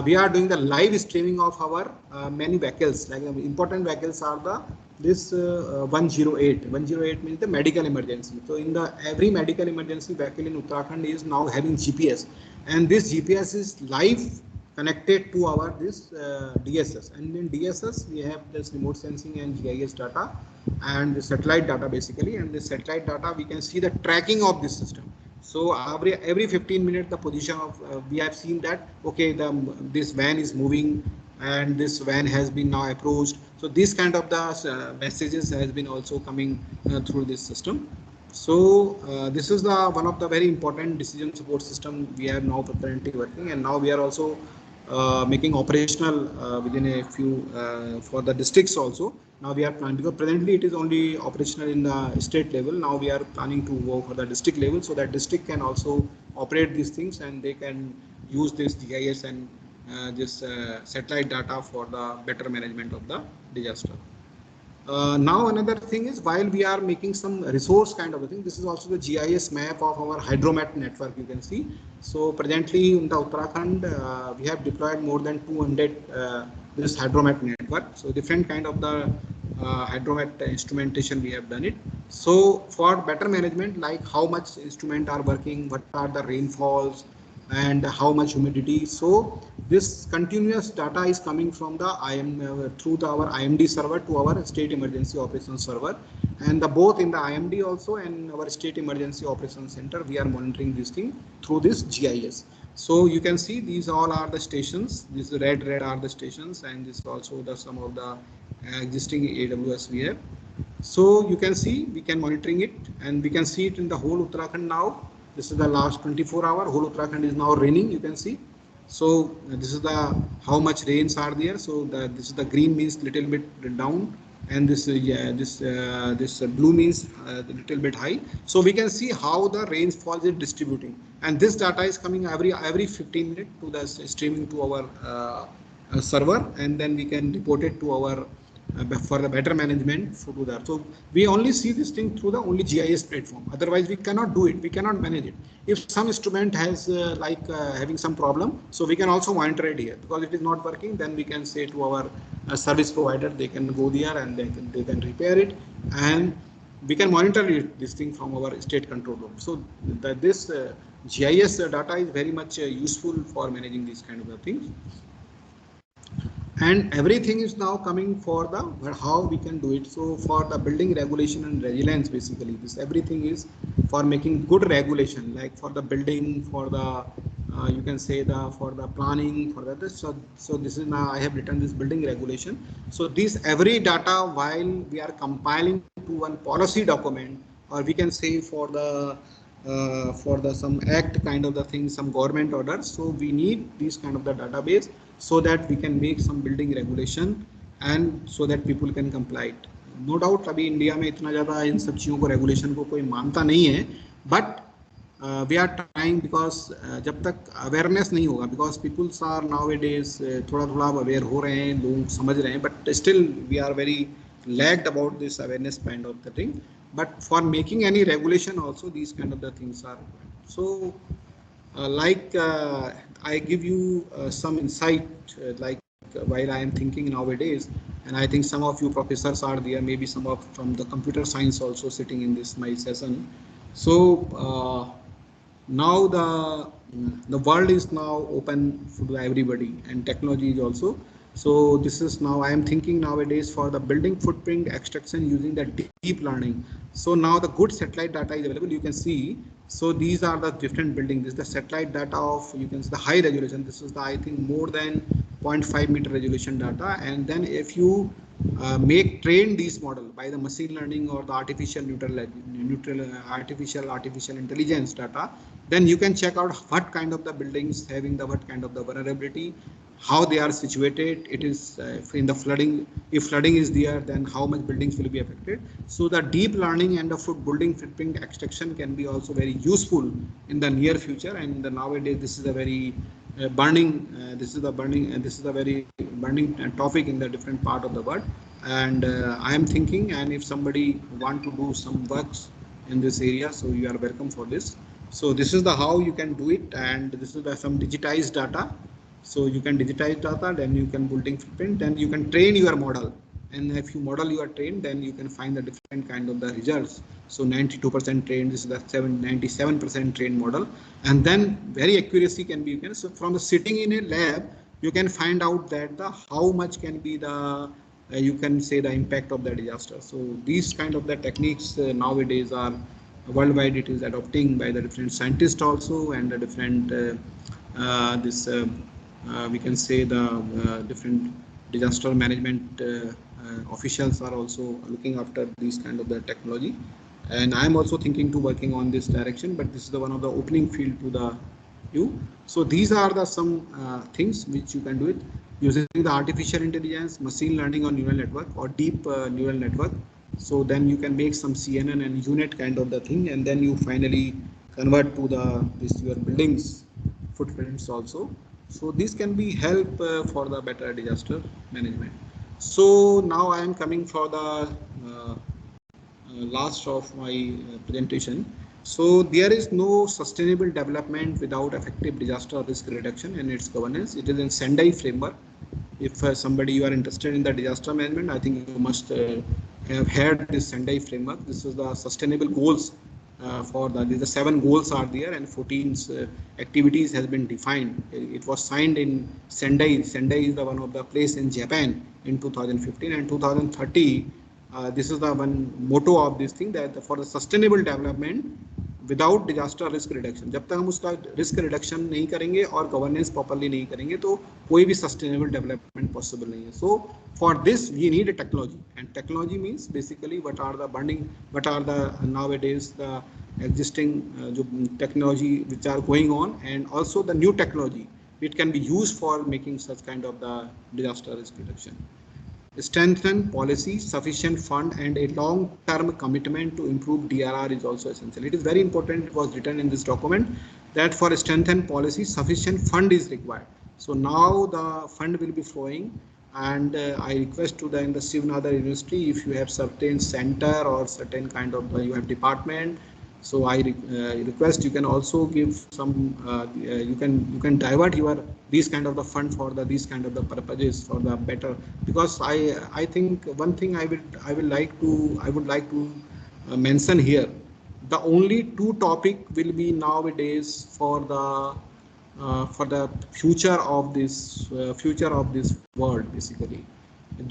B: We are doing the live streaming of our many vehicles. Like important vehicles are the this 108. 108 means the medical emergency. So in the every medical emergency vehicle in Uttarakhand is now having GPS, and this GPS is live connected to our this DSS. And in DSS we have this remote sensing and GIS data and the satellite data basically. And the satellite data we can see the tracking of this system. So every 15 minutes the position of we have seen that okay, this van is moving and this van has been now approached. So this kind of the messages has been also coming through this system. So this is the one of the very important decision support system we are now currently working, and now we are also making operational within a few for the districts also. Now we are planning, because presently it is only operational in the state level. Now we are planning to go for the district level, so that district can also operate these things and they can use this GIS and this satellite data for the better management of the disaster. Now another thing is, while we are making some resource kind of a thing, this is also the GIS map of our hydromet network you can see. So presently in the Uttarakhand we have deployed more than 200 this hydromet network. So different kind of the hydromet instrumentation we have done it. So for better management, like how much instrument are working, what are the rainfalls, and how much humidity. So this continuous data is coming from the through our IMD server to our state emergency operations server, and the both in the IMD also and our state emergency operations center we are monitoring this thing through this GIS. So you can see these all are the stations. This red are the stations, and this also the some of the existing AWS we have. So you can see we can monitoring it, and we can see it in the whole Uttarakhand now. This is the last 24 hour. Whole Uttarakhand is now raining. You can see. So this is the how much rains are there. So this is the green means little bit down, and this this blue means a little bit high. So we can see how the rainfall is distributing, and this data is coming every 15 minutes to the streaming to our server, and then we can report it to our for the better management to do that. So we only see this thing through the only GIS platform. Otherwise, we cannot do it. We cannot manage it. If some instrument has having some problem, so we can also monitor it here, because it is not working. Then we can say to our service provider, they can go there and they can repair it, and we can monitor it, this thing from our state control room. So this GIS data is very much useful for managing these kind of things. And everything is now coming for the how we can do it. So for the building regulation and resilience, basically this everything is for making good regulation, like for the building, for the you can say the for the planning, for the this. So this is now I have written this building regulation. So this every data while we are compiling to one policy document, or we can say for the some act kind of the thing, some government orders. So we need this kind of the database, so that we can make some building regulation and so that people can comply it. No doubt अभी India में इतना ज़्यादा इन सब चीज़ों को regulation को कोई मानता नहीं है, but we are trying, because जब तक अवेयरनेस नहीं होगा, because peoples are nowadays थोड़ा थोड़ा अवेयर हो रहे हैं, लोग समझ रहे हैं, but still we are very lagged about this awareness kind of the thing. But for making any regulation also, these kind of the things are so I give you some insight while I am thinking nowadays, and I think some of you professors are there, maybe some of from the computer science also sitting in this my session. So now the world is now open to everybody, and technology is also. So this is now I am thinking nowadays for the building footprint extraction using the deep learning. So now the good satellite data is available. You can see. So these are the different buildings. This is the satellite data of, you can see the high resolution. This is the I think more than 0.5 meter resolution data. And then if you train these model by the machine learning or the artificial intelligence data, then you can check out what kind of the buildings having the what kind of the vulnerability, how they are situated. It is in the flooding, if flooding is there, then how much buildings will be affected. So the deep learning and the building footprint extraction can be also very useful in the near future. And nowadays this is a very this is a very burning topic in the different part of the world. And I am thinking, and if somebody want to do some works in this area, so you are welcome for this. So this is the how you can do it, and this is the some digitized data. So you can digitize data, then you can building footprint, then you can train your model. And if you model your train, then you can find the different kind of the results. So 92% trained, this is the 97% trained model. And then very accuracy can be, so from the sitting in a lab, you can find out that the how much can be the, you can say the impact of the disaster. So these kind of the techniques nowadays are worldwide, it is adopting by the different scientists also, and the different we can say the different disaster management officials are also looking after these kind of the technology. And I am also thinking to working on this direction, but this is the one of the opening field to the you. So these are the some things which you can do it using the artificial intelligence, machine learning on neural network or deep neural network. So then you can make some CNN and UNet kind of the thing, and then you finally convert to the this your buildings footprints also. So this can be help for the better disaster management. So now I am coming for the last of my presentation. So there is no sustainable development without effective disaster risk reduction and its governance. It is in Sendai framework. if somebody you are interested in the disaster management, I think you must have heard this Sendai framework. This is the sustainable goals for the 7 goals are there, and 14 activities has been defined. It was signed in Sendai. Sendai is the one of the place in Japan in 2015 and 2030. This is the one motto of this thing, that for the sustainable development without disaster risk reduction, जब तक हम उसका risk reduction नहीं करेंगे और governance properly नहीं करेंगे तो कोई भी सस्टेनेबल डेवलपमेंट पॉसिबल नहीं है. So for this we need a technology, and technology means basically what are the nowadays the existing जो technology which are going on, and also the new technology it can be used for making such kind of the disaster risk reduction. Strengthen policy, sufficient fund, and a long-term commitment to improve DRR is also essential. It is very important. It was written in this document that for strengthen policy, sufficient fund is required. So now the fund will be flowing, and I request to in the Shivnadar University, if you have certain center or certain kind of you have department. So I request you can also give some you can divert your these kind of the fund for the these kind of the purposes for the better, because I think one thing I would like to mention here. The only 2 topic will be nowadays for the future of this world. Basically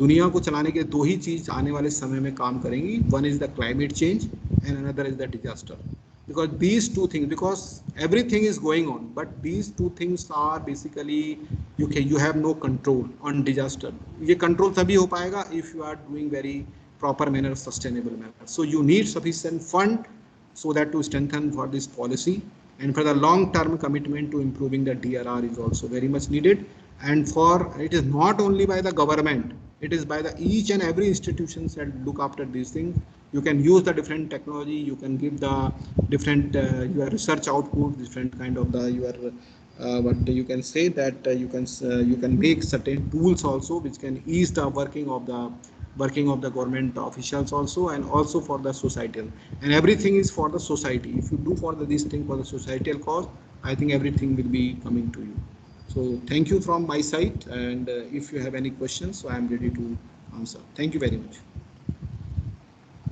B: दुनिया को चलाने के 2 ही चीज आने वाले समय में काम करेंगी. One is the climate change and another is the disaster. Because these 2 things, because everything is going on, but these 2 things are basically you have no control on disaster. ये control तभी हो पाएगा if you are doing very proper manner, sustainable manner. So you need sufficient fund so that to strengthen for this policy, and for the long term commitment to improving the DRR is also very much needed. And for it is not only by the government, it is by the each and every institutions that look after these things. You can use the different technology, you can give the different your research output, different kind of the your what you can say that you can make certain tools also which can ease the working of the government officials also, and also for the societal, and everything is for the society. If you do for these things for the societal cause, I think everything will be coming to you. So thank you from my side, and if you have any questions, so I am ready to answer. Thank you very much.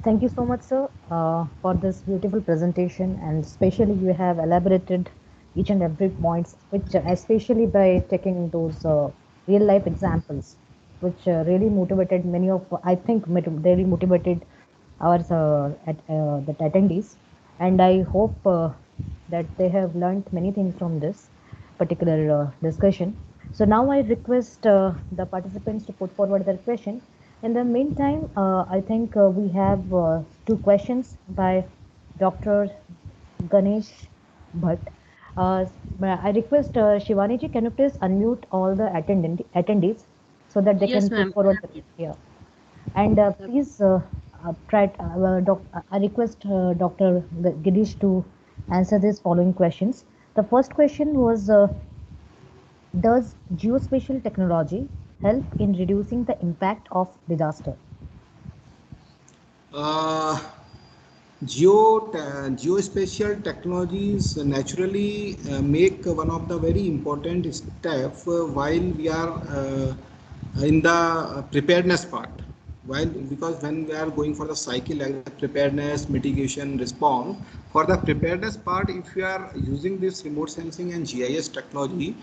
A: Thank you so much, sir, for this beautiful presentation, and especially you have elaborated each and every points, which especially by taking those real life examples, which really motivated many of, I think, really motivated our the attendees, and I hope that they have learned many things from this particular discussion. So now I request the participants to put forward their question. In the meantime, I think we have 2 questions by Dr. Ganesh Bhatt. I request Shivani ji, can you please unmute all the attendees so that they
C: Yes,
A: can
C: ma'am.
A: put forward yeah. And please try. I request Dr. Girish to answer these following questions. The first question was, does geospatial technology help in reducing the impact of disaster?
B: Geospatial technologies naturally make one of the very important step while we are in the preparedness part. Because when we are going for the cycle like the preparedness, mitigation, response, for the preparedness part, if we are using this remote sensing and GIS technology,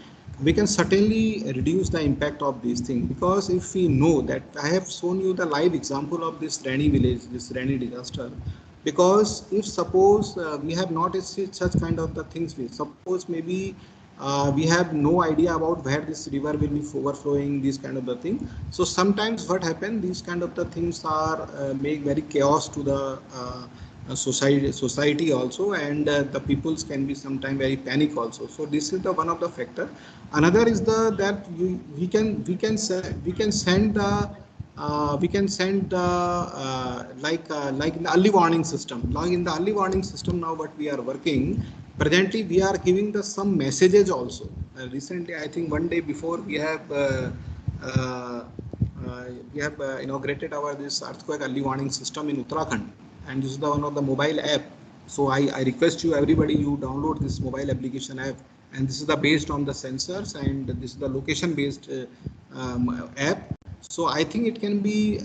B: we can certainly reduce the impact of these things. Because if we know that, I have shown you the live example of this Rani village, this Rani disaster. Because if suppose we have not seen such kind of the things, suppose maybe we have no idea about where this river will be overflowing, these kind of the thing. So sometimes what happen, these kind of the things are make very chaos to the society also, and the peoples can be sometimes very panic also. So this is the one of the factor. Another is the that we can send the like in the early warning system. Like in the early warning system now what we are working presently, we are giving the some messages also. Recently, I think one day before we have inaugurated our this earthquake early warning system in Uttarakhand, and this is the one of the mobile app. So I request you everybody, you download this mobile application app, and this is the based on the sensors, and this is the location based app. So I think it can be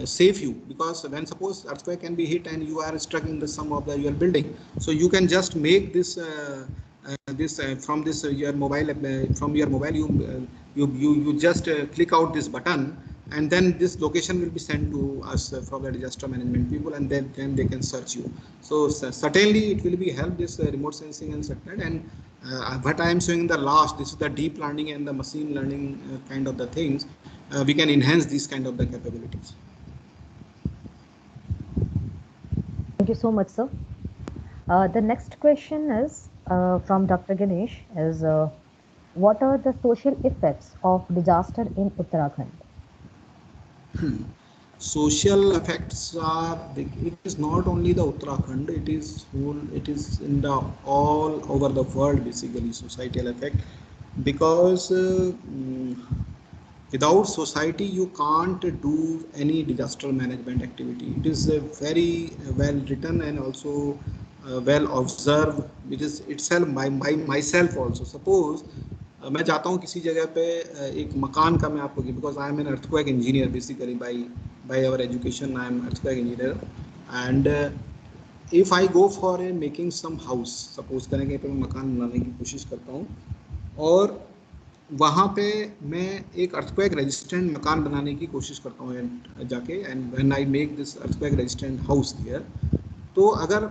B: save you, because when suppose earthquake can be hit and you are stuck in the some of the your building, so you can just make this from this your mobile from your mobile you just click out this button, and then this location will be sent to us from the disaster management people, and then they can search you. So certainly it will be help this remote sensing and satellite. And what I am showing the last, this is the deep learning and the machine learning kind of the things. We can enhance these kind of the capabilities.
A: Thank you so much, sir. The next question is from Dr. Ganesh is what are the social effects of disaster in Uttarakhand?
B: Social effects are big. It is not only the Uttarakhand, it is whole, it is in the all over the world basically societal effect, because without society you can't do any disaster management activity. It is very well written and also well observed, which is itself myself also. Suppose मैं जाता हूँ किसी जगह पे एक मकान का मैं आपको, because I am an earthquake engineer basically by our education I am earthquake engineer, and if I go for a making some house, suppose करें कहीं पे मैं मकान बनाने की कोशिश करता हूँ, और वहाँ पे मैं एक अर्थक्वेक रेजिस्टेंट मकान बनाने की कोशिश करता हूँ जाके, and when I make this earthquake resistant house here, तो अगर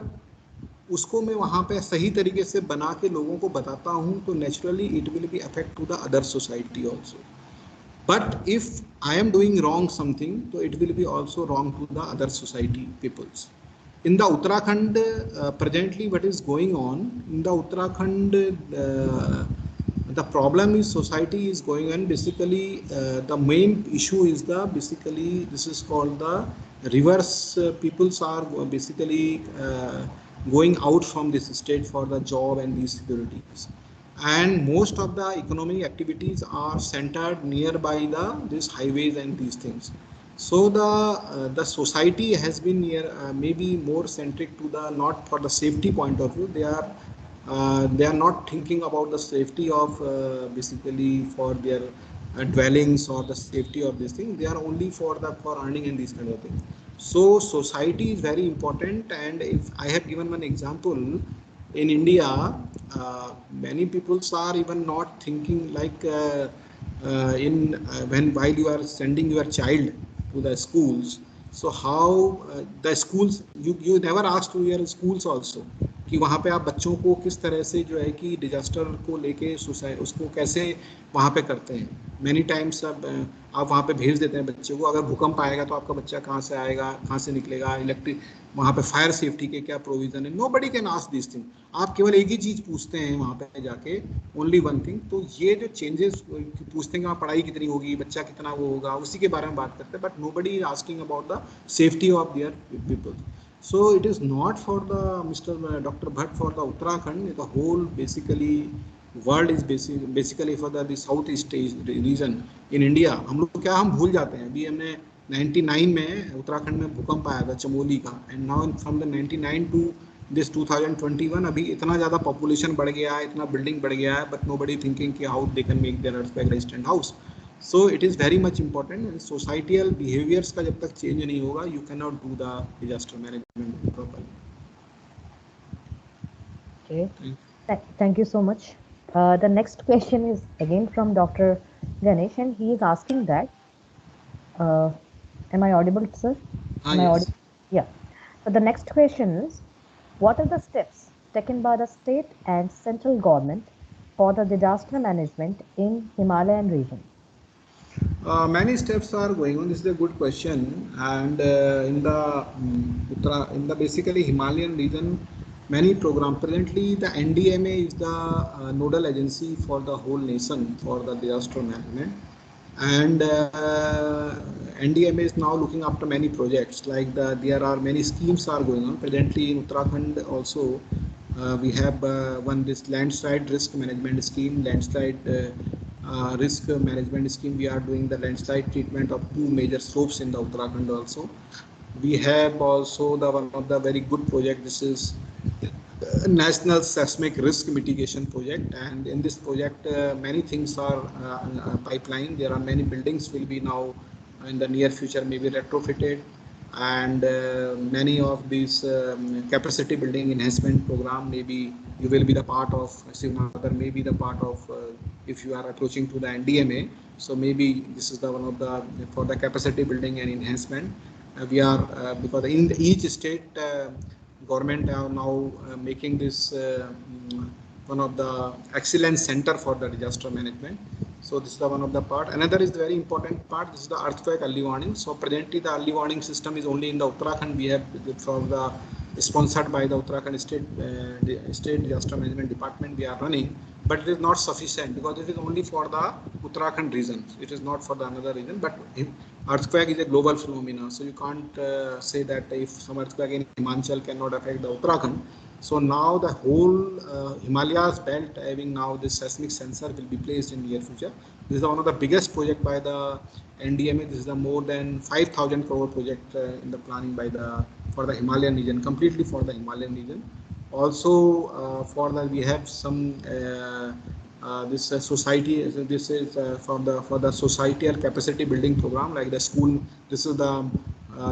B: उसको मैं वहाँ पे सही तरीके से बना के लोगों को बताता हूँ, तो naturally it will be affect to the other society also. But if I am doing wrong something, तो it will be also wrong to the other society peoples. In the Uttarakhand, presently what is going on in the Uttarakhand, the problem is society is going on. Basically, the main issue is the basically this is called the reverse. Peoples are basically going out from this state for the job and these securities, and most of the economic activities are centered nearby the these highways and these things. So the society has been maybe more centric to the, not for the safety point of view. They are not thinking about the safety of basically for their dwellings or the safety of this thing. They are only for earning and these kind of things. So society is very important. And if I have given one example, in India, many people are even not thinking like while you are sending your child to the schools, so how the schools, you never ask to your schools also कि वहाँ पे आप बच्चों को किस तरह से जो है कि डिजास्टर को लेके उसको कैसे वहाँ पे करते हैं. मैनी टाइम्स अब आप वहाँ पे भेज देते हैं बच्चे को, अगर भूकंप आएगा तो आपका बच्चा कहाँ से आएगा, कहाँ से निकलेगा, इलेक्ट्रिक वहाँ पे फायर सेफ्टी के क्या प्रोविजन है. Nobody can ask this thing. आप केवल एक ही चीज़ पूछते हैं वहाँ पे जाके, ओनली वन थिंग. तो ये जो चेंजेस पूछते हैं कि पढ़ाई कितनी होगी, बच्चा कितना वो होगा, उसी के बारे में बात करते हैं. But nobody is asking about the safety of their people. So it is not for the Dr. Bhatt for the Uttarakhand. The whole basically world is basically for the southeast region in India. हम लोग क्या हम भूल जाते हैं. अभी हमने 99 में उत्तराखंड में भूकंप आया था चमोली का, and now from the 99 to this 2021 अभी इतना ज़्यादा population बढ़ गया है, इतना building बढ़ गया है, but nobody thinking कि how they can make their earthquake resistant house. So it is very much important. Societal behaviors का जब तक change नहीं होगा, you cannot do the disaster management properly.
A: Okay. Thank you so much. The next question is again from Dr. Ganesh, and he is asking that, am I audible, sir? Am I audible? Yeah. So the next question is, what are the steps taken by the state and central government for the disaster management in Himalayan region?
B: Many steps are going on. This is a good question. And in the basically Himalayan region, many programs. Presently, the NDMA is the nodal agency for the whole nation for the disaster management. And NDMA is now looking after many projects. Like there are many schemes are going on. Presently in Uttarakhand also, we have this landslide risk management scheme, landslide risk management scheme. We are doing the landslide treatment of 2 major slopes in the Uttarakhand also. We have also one of the very good project. This is National Seismic Risk Mitigation Project, and in this project many things are pipeline. There are many buildings will be now in the near future maybe retrofitted, and many of these capacity building enhancement program, maybe you will be the part of, Srinagar may be the part of, if you are approaching to the NDMA. So maybe this is the one of the for the capacity building and enhancement. We are because in each state government are now making this one of the excellent center for the disaster management. So this is the one of the part. Another is the very important part. This is the earthquake early warning. So presently the early warning system is only in the Uttarakhand. We have from the sponsored by the Uttarakhand State Disaster Management Department. We are running, but it is not sufficient because it is only for the Uttarakhand region. It is not for the another region. But earthquake is a global phenomenon, so you can't say that if some earthquake in Himachal cannot affect the Uttarakhand. So now the whole Himalayas belt having now this seismic sensor will be placed in near future. This is one of the biggest project by the NDMA. This is the more than 5,000 crore project in the planning by the for the Himalayan region, completely for the Himalayan region. Also for the we have some this society. This is for the societal capacity building program like the school. This is the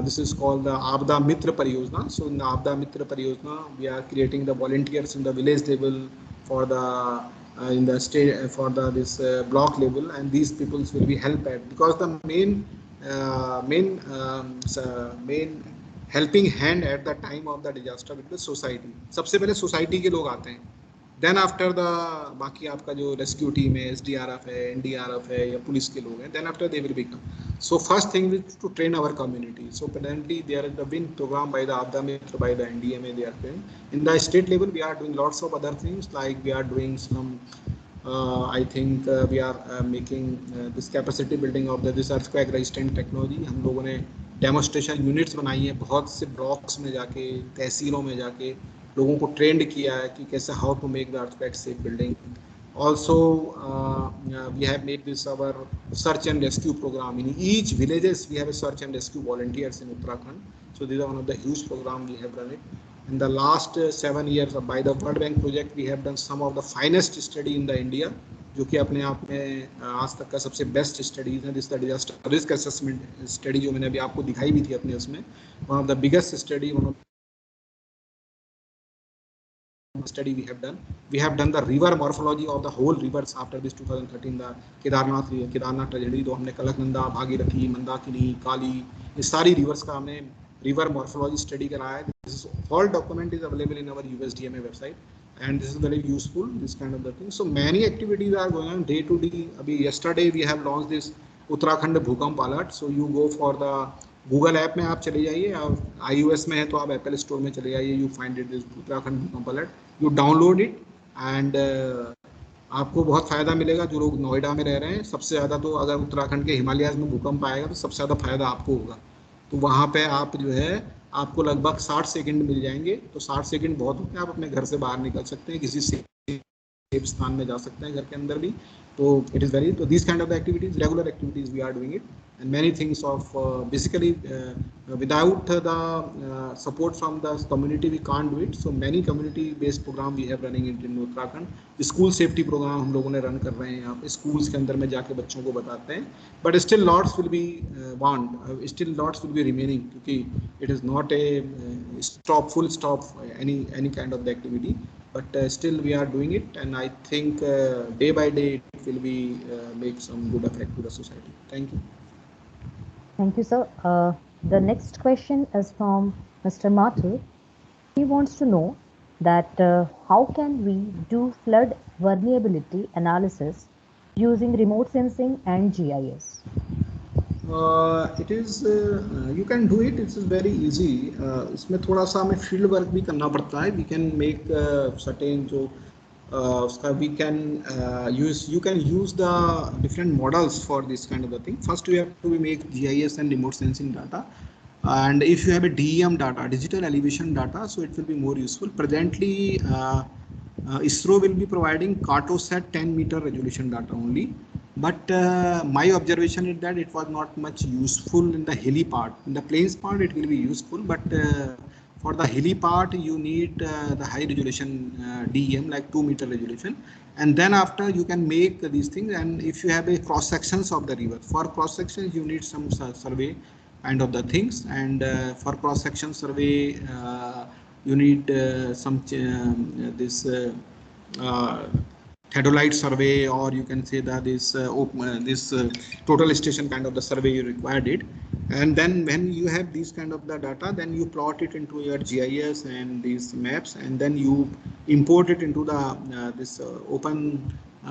B: this is called the Abda Mitra Pariyojana. So in the Abda Mitra Pariyojana, we are creating the volunteers in the village level for the in the state for the this block level, and these peoples will be helped at because the main main helping hand at the time of the disaster with the society. सबसे पहले society के लोग आते हैं. Then after the बाकी आपका जो rescue team है, SDRF है, NDRF है या पुलिस के लोग हैं, then after they will become. So first thing is to train our community. So presently there is the WIN program by the Abda Mitra, by the NDMA, they are trained. In the state level we are doing lots of other things, like we are doing some I think we are making this capacity building of this earthquake resistant technology. हम लोगों ने demonstration units बनाई है, बहुत से blocks में जाके, तहसीलों में जाके लोगों को ट्रेंड किया है कि कैसे how to make the earthquake safe building. Also we have made this our search and rescue program. In each villages we have a search and rescue volunteers in Uttarakhand. So these are one of the huge program we have run it. In the last 7 years by the World Bank project we have done some of the finest study in the India, जो कि अपने आप में आज तक का सबसे best studies है. This the disaster risk assessment study जो मैंने अभी आपको दिखाई भी थी अपने उसमें, one of the biggest study, one of study we have done the river morphology of the whole rivers after this 2013 the Kedarnath tragedy. तो हमने कलकनंदा, भागीरथी, मंदाकिनी, काली, ये सारी रिवर्स का हमने रिवर मॉर्फोलॉजी स्टडी कराया है. This is all document is available in our USDMA website and this is very useful, this kind of the thing. So many activities are going on day to day. Abhi yesterday we have launched this Uttarakhand Bhukamp Alert. So you go for the Google app में आप चले जाइए, आप iOS में है तो आप Apple Store में चले जाइए, you find it this Uttarakhand Bhukamp Alert, you download it and आपको बहुत फ़ायदा मिलेगा. जो लोग नोएडा में रह रहे हैं, सबसे ज़्यादा तो अगर उत्तराखंड के हिमालयाज़ में भूकंप आएगा तो सबसे ज़्यादा फ़ायदा आपको होगा. तो वहाँ पे आप जो है आपको लगभग 60 सेकंड मिल जाएंगे. तो 60 सेकंड बहुत होते हैं, आप अपने घर से बाहर निकल सकते हैं, किसी सेफ स्थान में जा सकते हैं, घर के अंदर भी. तो इट इज़ वेरी, तो this kind of activities, regular activities we are doing it, and many things of basically without the support from the community we can't do it. So many community based program we have running in Uttarakhand. School safety program हम लोगों ने run कर रहे हैं यहाँ पे, schools के अंदर में जाके बच्चों को बताते हैं. But still lots will be still lots will be remaining क्योंकि it is not a full stop any kind of the activity. But still we are doing it, and I think day by day it will be make some good effect to the society. Thank you.
A: Thank you, sir. The next question is from Mr. Mathur. He wants to know that how can we do flood vulnerability analysis using remote sensing and GIS?
B: It is you can do it. It is very easy. इसमें थोड़ा सा हमें field work भी करना पड़ता है. We can make certain जो उसका we can you can use the different models for this kind of a thing. First we have to make GIS and remote sensing data, and if you have a DEM data, digital elevation data, so it will be more useful. Presently ISRO will be providing Cartosat 10-meter resolution data only, but my observation is that it was not much useful in the hilly part. In the plains part it will be useful, but For the hilly part, you need the high resolution DEM, like 2-meter resolution, and then after you can make these things. And if you have a cross sections of the river, for cross sections you need some survey kind of the things, and for cross section survey you need some this theodolite survey, or you can say that this total station kind of the survey you required it. And then when you have these kind of the data, then you plot it into your GIS and these maps, and then you import it into the this open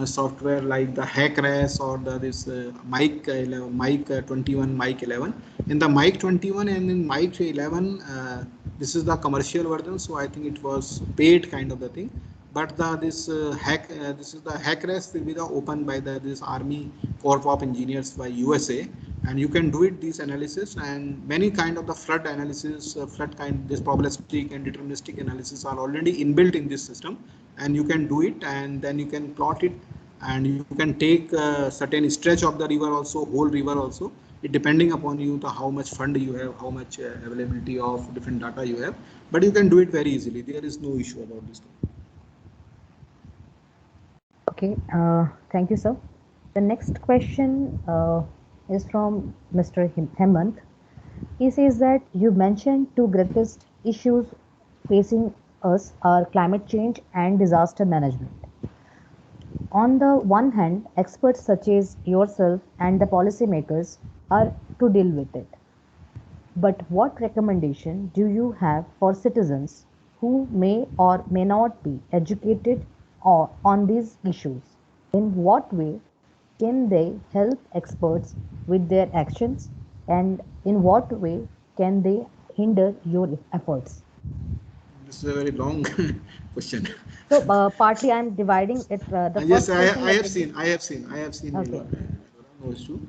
B: software like the HackRes or the this Mike 21, Mike 11. In the Mike 21 and in Mike 11, this is the commercial version, so I think it was paid kind of the thing. But this is the HackRes will be the open by this Army Corps of Engineers by USA, and you can do it this analysis, and many kind of the flood analysis, flood kind, this probabilistic and deterministic analysis are already inbuilt in this system, and you can do it, and then you can plot it, and you can take a certain stretch of the river also, whole river also, it depending upon you the how much fund you have, how much availability of different data you have, but you can do it very easily. There is no issue about this thing.
A: Okay, thank you, sir. The next question is from Mr. Hemant. He says that you mentioned two greatest issues facing us are climate change and disaster management. On the one hand, experts such as yourself and the policymakers are to deal with it. But what recommendation do you have for citizens who may or may not be educated on these issues? In what way can they help experts with their actions, and in what way can they hinder your efforts?
B: This is a very long question.
A: So partly I'm dividing it. The
B: Yes,
A: first question.
B: I have seen
A: Okay.
B: no issue.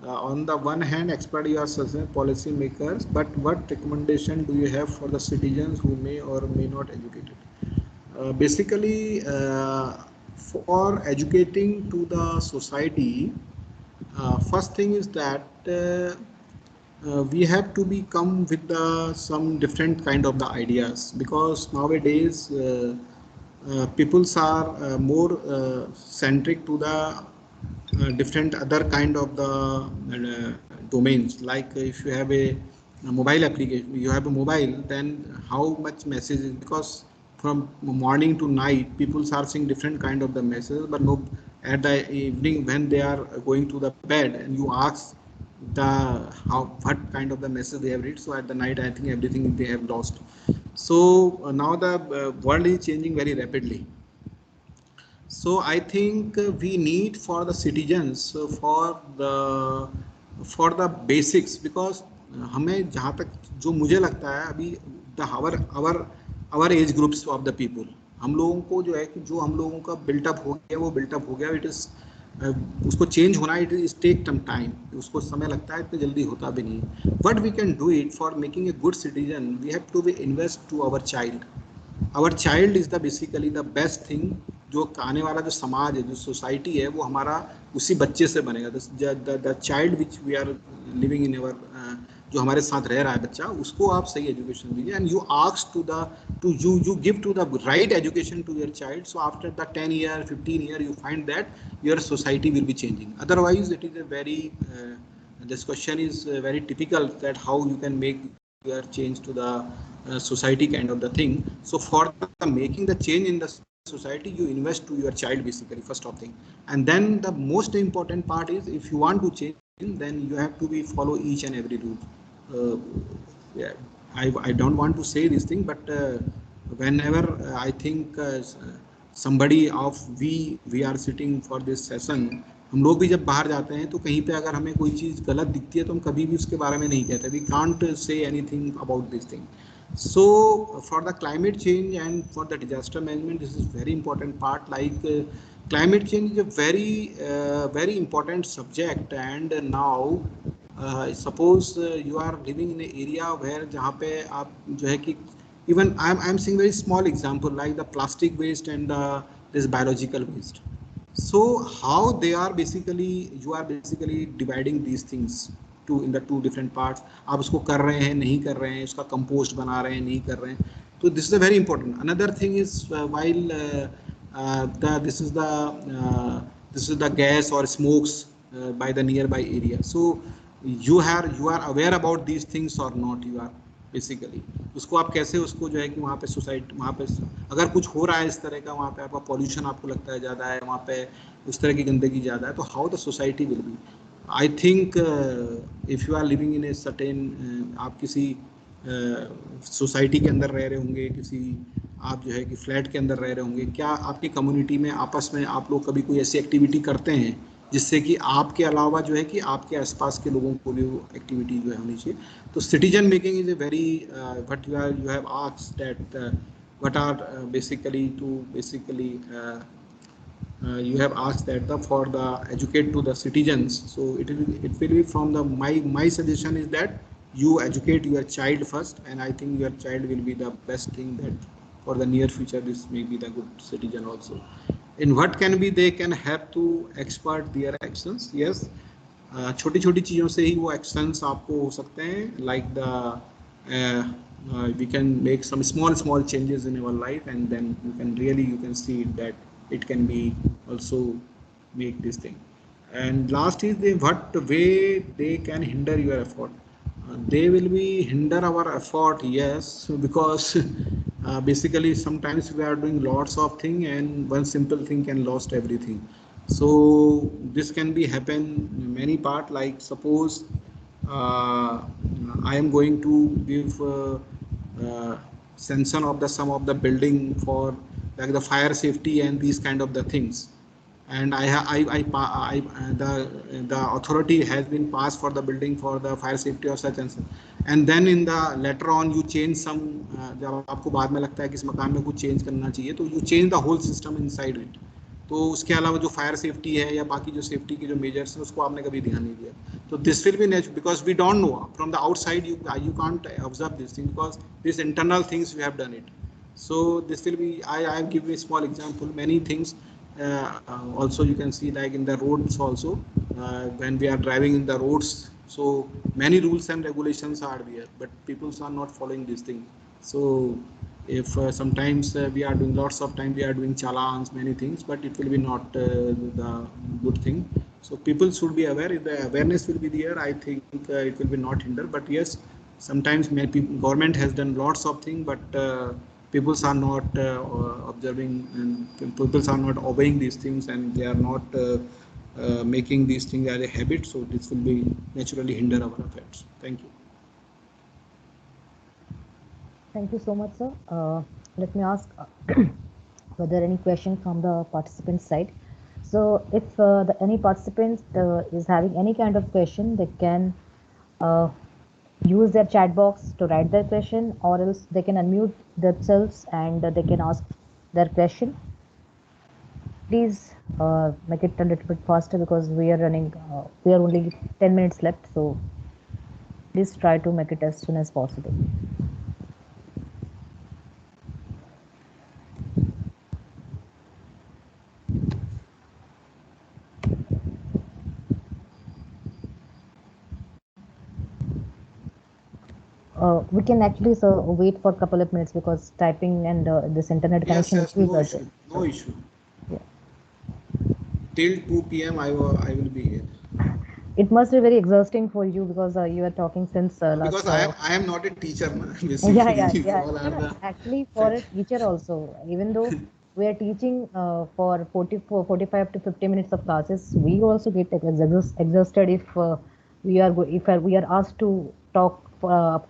B: On the one hand, expert you are suggesting policy makers, but what recommendation do you have for the citizens who may or may not educated? Basically, for educating to the society, first thing is that we have to be come with some different kind of the ideas, because nowadays peoples are more centric to the different other kind of the domains. Like if you have a mobile application, you have a mobile, then how much messages, because from morning to night people are seeing different kind of the messages, but no, at the evening when they are going to the bed and you ask the how what kind of the message they have read, so at the night I think everything they have lost. So now the world is changing very rapidly. So I think we need for the citizens for the basics, because हमें जहाँ तक जो मुझे लगता है अभी the our age groups of the people, हम लोगों को जो है कि जो हम लोगों का बिल्टअप हो गया वो बिल्टअप हो गया, इट इज उसको चेंज होना it is take some time, उसको समय लगता है, इतना जल्दी होता भी नहीं. But we can do it for making a good citizen. We have to be invest to our child. Our child is the basically the best thing. जो आने वाला जो समाज है, जो सोसाइटी है, वो हमारा उसी बच्चे से बनेगा. The child which we are living in our, जो हमारे साथ रह रहा है बच्चा, उसको आप सही एजुकेशन दीजिए. And you ask to you give to the right education to your child. So after the 10 year 15 year you find that your society will be changing. Otherwise it is a very this question is very typical, that how you can make your change to the society kind of the thing. So for the making the change in the society, you invest to your child basically, first of thing. And then the most important part is, if you want to change, then you have to be follow each and every rule. Yeah, I don't want to say this thing, but whenever I think somebody of we are sitting for this session, हम लोग भी जब बाहर जाते हैं तो कहीं पे अगर हमें कोई चीज़ गलत दिखती है तो हम कभी भी उसके बारे में नहीं कहते. We can't say anything about this thing. So for the climate change and for the disaster management, this is very important part. Like climate change is a very important subject. And now suppose you are living in an area where जहाँ पे आप जो है कि even I'm seeing very small example like the plastic waste and this biological waste. So how they are basically, you are basically dividing these things. in the two different parts. आप उसको कर रहे हैं, नहीं कर रहे हैं, उसका compost बना रहे हैं, नहीं कर रहे हैं. So this is a very important. Another thing is while this is the gas or smokes by the nearby area. So you are aware about these things or not? You are basically उसको आप कैसे उसको जो है कि वहाँ पे society, वहाँ पे अगर कुछ हो रहा है इस तरह का, वहाँ पे आपका पॉल्यूशन आपको लगता है ज़्यादा है, वहाँ पे उस तरह की गंदगी ज़्यादा है, तो how the society will be. I think if you are living in a certain, आप किसी सोसाइटी के अंदर रह रहे होंगे, किसी आप जो है कि फ्लैट के अंदर रह रहे होंगे, क्या आपकी कम्युनिटी में आपस में आप लोग कभी कोई ऐसी एक्टिविटी करते हैं जिससे कि आपके अलावा जो है कि आपके आसपास के लोगों को भी वो एक्टिविटी जो है होनी चाहिए. तो citizen making is a very what you have asked that what are basically to basically you have asked that for the educate to the citizens. So it will be from the my suggestion is that you educate your child first, and I think your child will be the best thing that for the near future this may be the good citizen also. In what can be they can have to expert their actions. Yes, छोटी छोटी चीज़ों से ही वो actions आपको हो सकते हैं. Like the we can make some small changes in our life, and then you can see that it can be also make this thing. And last is the what way they can hinder your effort. They will be hinder our effort, yes, because basically sometimes we are doing lots of thing and one simple thing can lost everything. So this can be happen many part, like suppose I am going to give sanction of the some of the building for like the fire safety and these kind of the things, and the authority has been passed for the building for the fire safety or such and such, and then in the later on you change some जब आपको बाद में लगता है कि इस मकान में कुछ चेंज करना चाहिए, तो you change the whole system inside it. तो उसके अलावा जो फायर सेफ्टी है या बाकी जो सेफ्टी के जो मेजर्स हैं उसको आपने कभी ध्यान नहीं दिया. तो this will be natural because we don't know from the outside, you can't observe this thing because this internal things we have done it. So this will be I have given a small example, many things also you can see like in the roads also, when we are driving in the roads, so many rules and regulations are there, but people are not following this thing. So if sometimes we are doing lots of time we are doing challans, many things, but it will be not the good thing. So people should be aware. If the awareness will be there, I think it will be not hinder. But yes, sometimes many people, government has done lots of things, but people are not observing, and people are not obeying these things, and they are not making these things as a habit. So this will be naturally hinder our efforts. Thank you.
A: Thank you so much, sir. Let me ask whether any question from the participant side. So if any participant is having any kind of question, they can use their chat box to write their question, or else they can unmute themselves and they can ask their question. Please make it a little bit faster because we are running, we are only 10 minutes left, so please try to make it as soon as possible. We can actually wait for a couple of minutes because typing and this internet connection
B: yes,
A: issues
B: no
A: are
B: issue,
A: there.
B: no issue.
A: Yeah.
B: Till 2 p.m. I will be here.
A: It must be very exhausting for you because you are talking since last.
B: Because I am not a teacher, basically.
A: Yeah.
B: All are the
A: actually, for a teacher also, even though we are teaching for 45 to 50 minutes of classes, we also get exhausted if we are we are asked to talk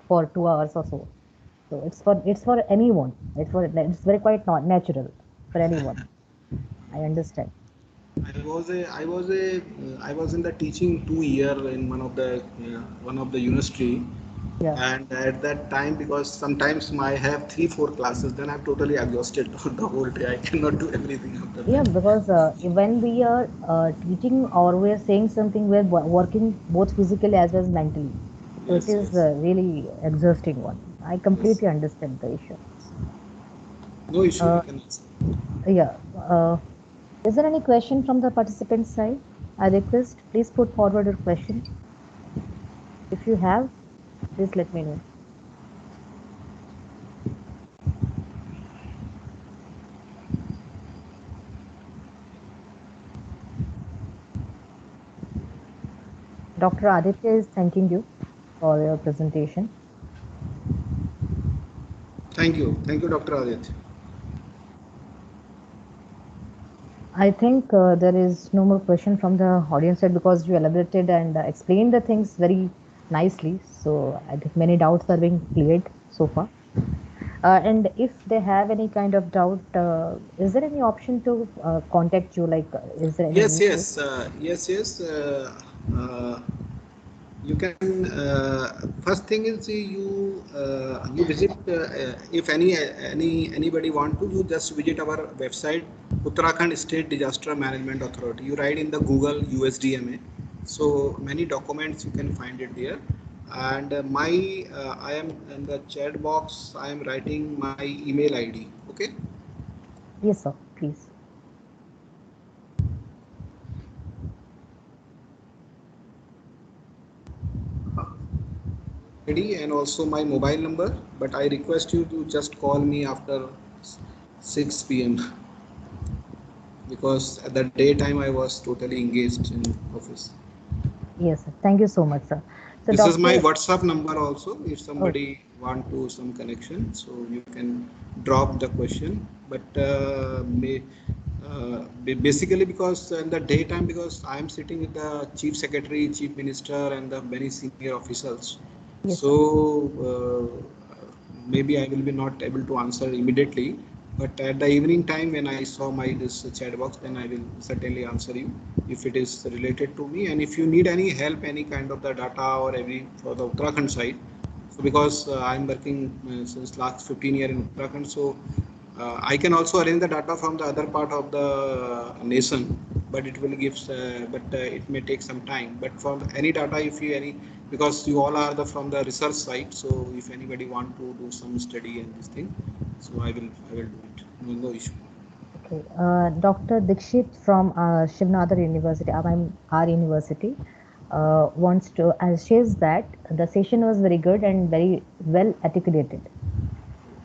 A: for 2 hours or so. So it's for anyone. It's very quite not natural for anyone. I understand.
B: I was in the teaching 2 year in one of the university.
A: Yeah.
B: And at that time, because sometimes I have 3-4 classes, then I'm totally exhausted the whole day. I cannot do everything after that.
A: Yeah, because when we are teaching or we are saying something, we're working both physically as well as mentally. So
B: Yes,
A: it is
B: yes.
A: really exhausting one. I completely understand the issue.
B: No issue. You can answer.
A: Yeah. Is there any question from the participant side? I request, please put forward your question. If you have, please let me know. Dr. Aditya is thanking you for your presentation.
B: Thank you, Dr. Aditya.
A: I think there is no more question from the audience side because you elaborated and explained the things very nicely. So I think many doubts are being cleared so far. And if they have any kind of doubt, is there any option to contact you? Like, is there any
B: Yes,
A: email?
B: yes. You can. First thing is you visit. If anybody want to, you just visit our website, Uttarakhand State Disaster Management Authority. You write in the Google USDMA. So many documents you can find it there. And I am in the chat box. I am writing my email ID. Okay.
A: Yes, sir. Please.
B: ID and also my mobile number, but I request you to just call me after 6 p.m. because at the daytime I was totally engaged in office.
A: Yes, sir. Thank you so much, sir. So
B: This is my
A: Doctor,
B: WhatsApp number also. If somebody want to some connection, so you can drop the question. But basically because in the daytime, because I am sitting with the chief secretary, chief minister, and the very senior officials.
A: yes,
B: So maybe I will be not able to answer immediately. But at the evening time when I saw my this chat box, then I will certainly answer you if it is related to me. And if you need any help, any kind of the data or any for the Uttarakhand side, so because I'm working since last 15 years in Uttarakhand, so I can also arrange the data from the other part of the nation, but it will give, it may take some time. But for any data, if you any, because you all are the from the research side, so if anybody want to do some study and this thing, so I will do it. No issue.
A: okay. Dr. Dikshit from Shivnadar University, our university, wants to shares that the session was very good and very well articulated.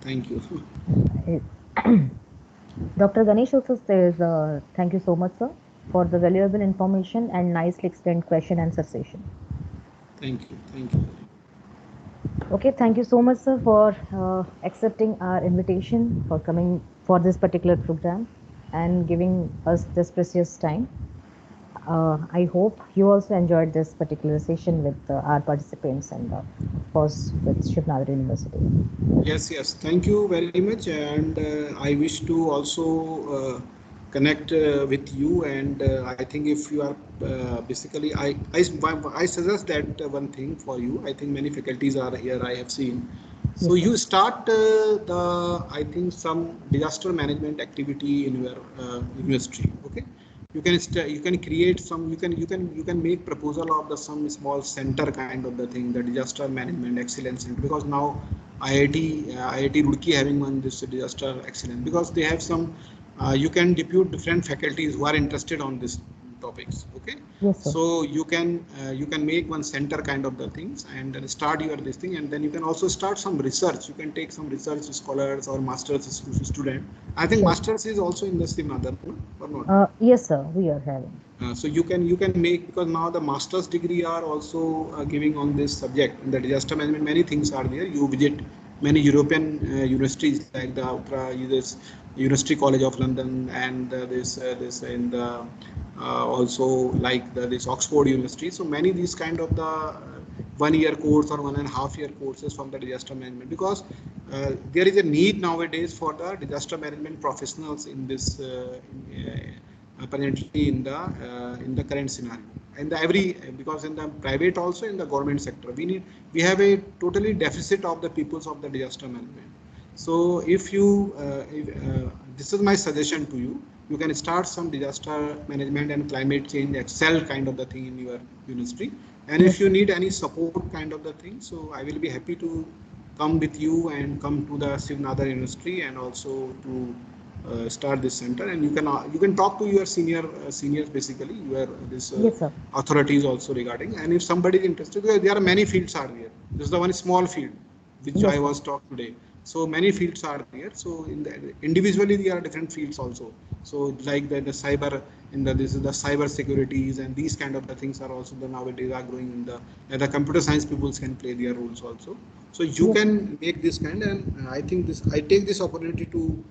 B: Thank you.
A: Dr. Ganesh also says, thank you so much, sir, for the valuable information and nicely explained question answer session.
B: Thank you. Thank you.
A: Okay, thank you so much, sir, for accepting our invitation, for coming for this particular program and giving us this precious time. I hope you also enjoyed this particular session with our participants and, of course, with Shivnadar University.
B: Yes. Thank you very much, and I wish to also connect with you. And I think if you are basically, I suggest that one thing for you. I think many faculties are here. I have seen. So
A: Yes, sir.
B: you start I think some disaster management activity in your university. Okay, you can create some, you can make proposal of the some small center kind of the thing, the disaster management excellence center, because now IIT Roorkee having one this disaster excellence, because they have some you can depute different faculties who are interested on this topics. Okay,
A: Yes, sir.
B: so you can make one center kind of the things and then start your this thing, and then you can also start some research. You can take some research scholars or masters student. I think
A: Sure.
B: masters is also in the same other, or not.
A: Yes, sir, we are having.
B: So you can make, because now the master's degree are also giving on this subject in the disaster management. Many things are there. You visit many European universities like the this University College of London, and this in the also like this Oxford University. So many these kind of the 1 year course or 1.5 year courses from the disaster management, because there is a need nowadays for the disaster management professionals in this apparently in the current scenario, and every, because in the private also in the government sector we have a totally deficit of the peoples of the disaster management. So if you this is my suggestion to you, you can start some disaster management and climate change excel kind of the thing in your university. And
A: Yes,
B: if you
A: sir.
B: need any support kind of the thing, so I will be happy to come with you and come to the Shivnadar University, and also to start this center, and you can talk to your seniors basically, your this
A: Yes, sir.
B: authorities also regarding. And if somebody is interested, there are many fields are there. This is the one small field which
A: Yes,
B: I
A: sir.
B: was taught today. So many fields are there. So in the individually there are different fields also. So like the cyber, in the this is the cyber securities, and these kind of the things are also the nowadays are growing in the, and the computer science people can play their roles also. So you
A: Yes, sir.
B: can make this kind, and I think this, I take this opportunity to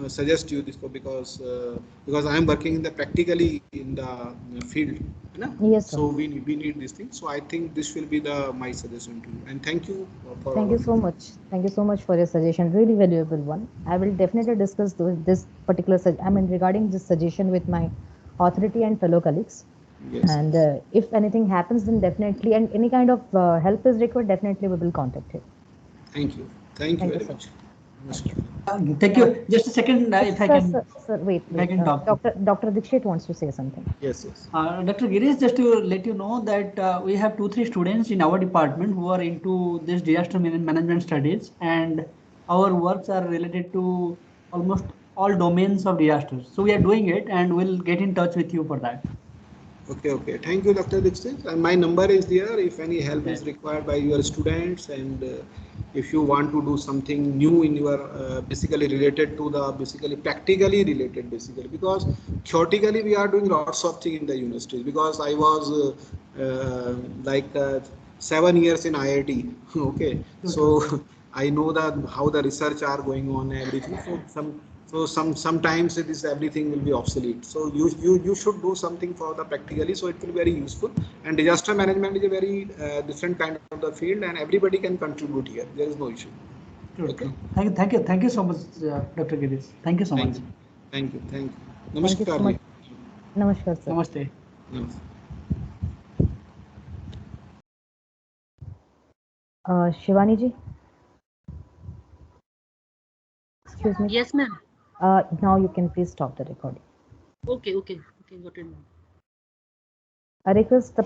B: suggest you this, because I am working in the practically in the field, you know?
A: Yes, sir.
B: So we need this thing. So I think this will be the my suggestion to you. And thank you for
A: Thank
B: all
A: you
B: of
A: so
B: you.
A: much. Thank you so much for your suggestion. Really valuable one. I will definitely discuss this particular, I mean, regarding this suggestion with my authority and fellow colleagues.
B: Yes,
A: And
B: yes.
A: if anything happens, then definitely, and any kind of help is required, definitely we will contact you.
B: Thank you. Thank you
A: Thank you,
B: very
A: sir.
B: much.
A: Thank you.
B: Namaskar.
D: Thank
A: Now,
D: you. Just a second, if I
A: sir,
D: can,
A: sir, sir, wait,
D: if I
A: wait.
D: can talk.
A: Dr. Dikshit wants to say something.
B: Yes, yes.
D: Dr. Girish, just to let you know that we have 2-3 students in our department who are into this disaster management studies, and our works are related to almost all domains of disasters. So we are doing it, and we'll get in touch with you for that.
B: Okay, okay. Thank you, Dr. Dixit. And my number is there if any help
D: Okay.
B: is required by your students, and if you want to do something new in your basically related to the basically practically related basically, because theoretically we are doing lots of things in the universities, because I was like 7 years in IIT. Okay, so I know that how the research are going on and everything. So sometimes it is everything will be obsolete. So you should do something for the practically. So it will be very useful. And disaster management is a very different kind of the field, and everybody can contribute here. There is no issue.
D: True,
B: Okay.
D: true. Thank you so much, Dr. Girish. Thank you so
B: Thank
D: much.
B: you. Thank you. Thank you.
A: Thank you so
B: Namaskar
A: much.
B: ji.
A: Namaskar, sir.
D: Namaste.
B: Namaste.
A: Shivani ji, excuse me.
C: Yes, ma'am.
A: Now you can please stop the recording.
C: Okay, okay, okay, got it, ma'am.
A: I request the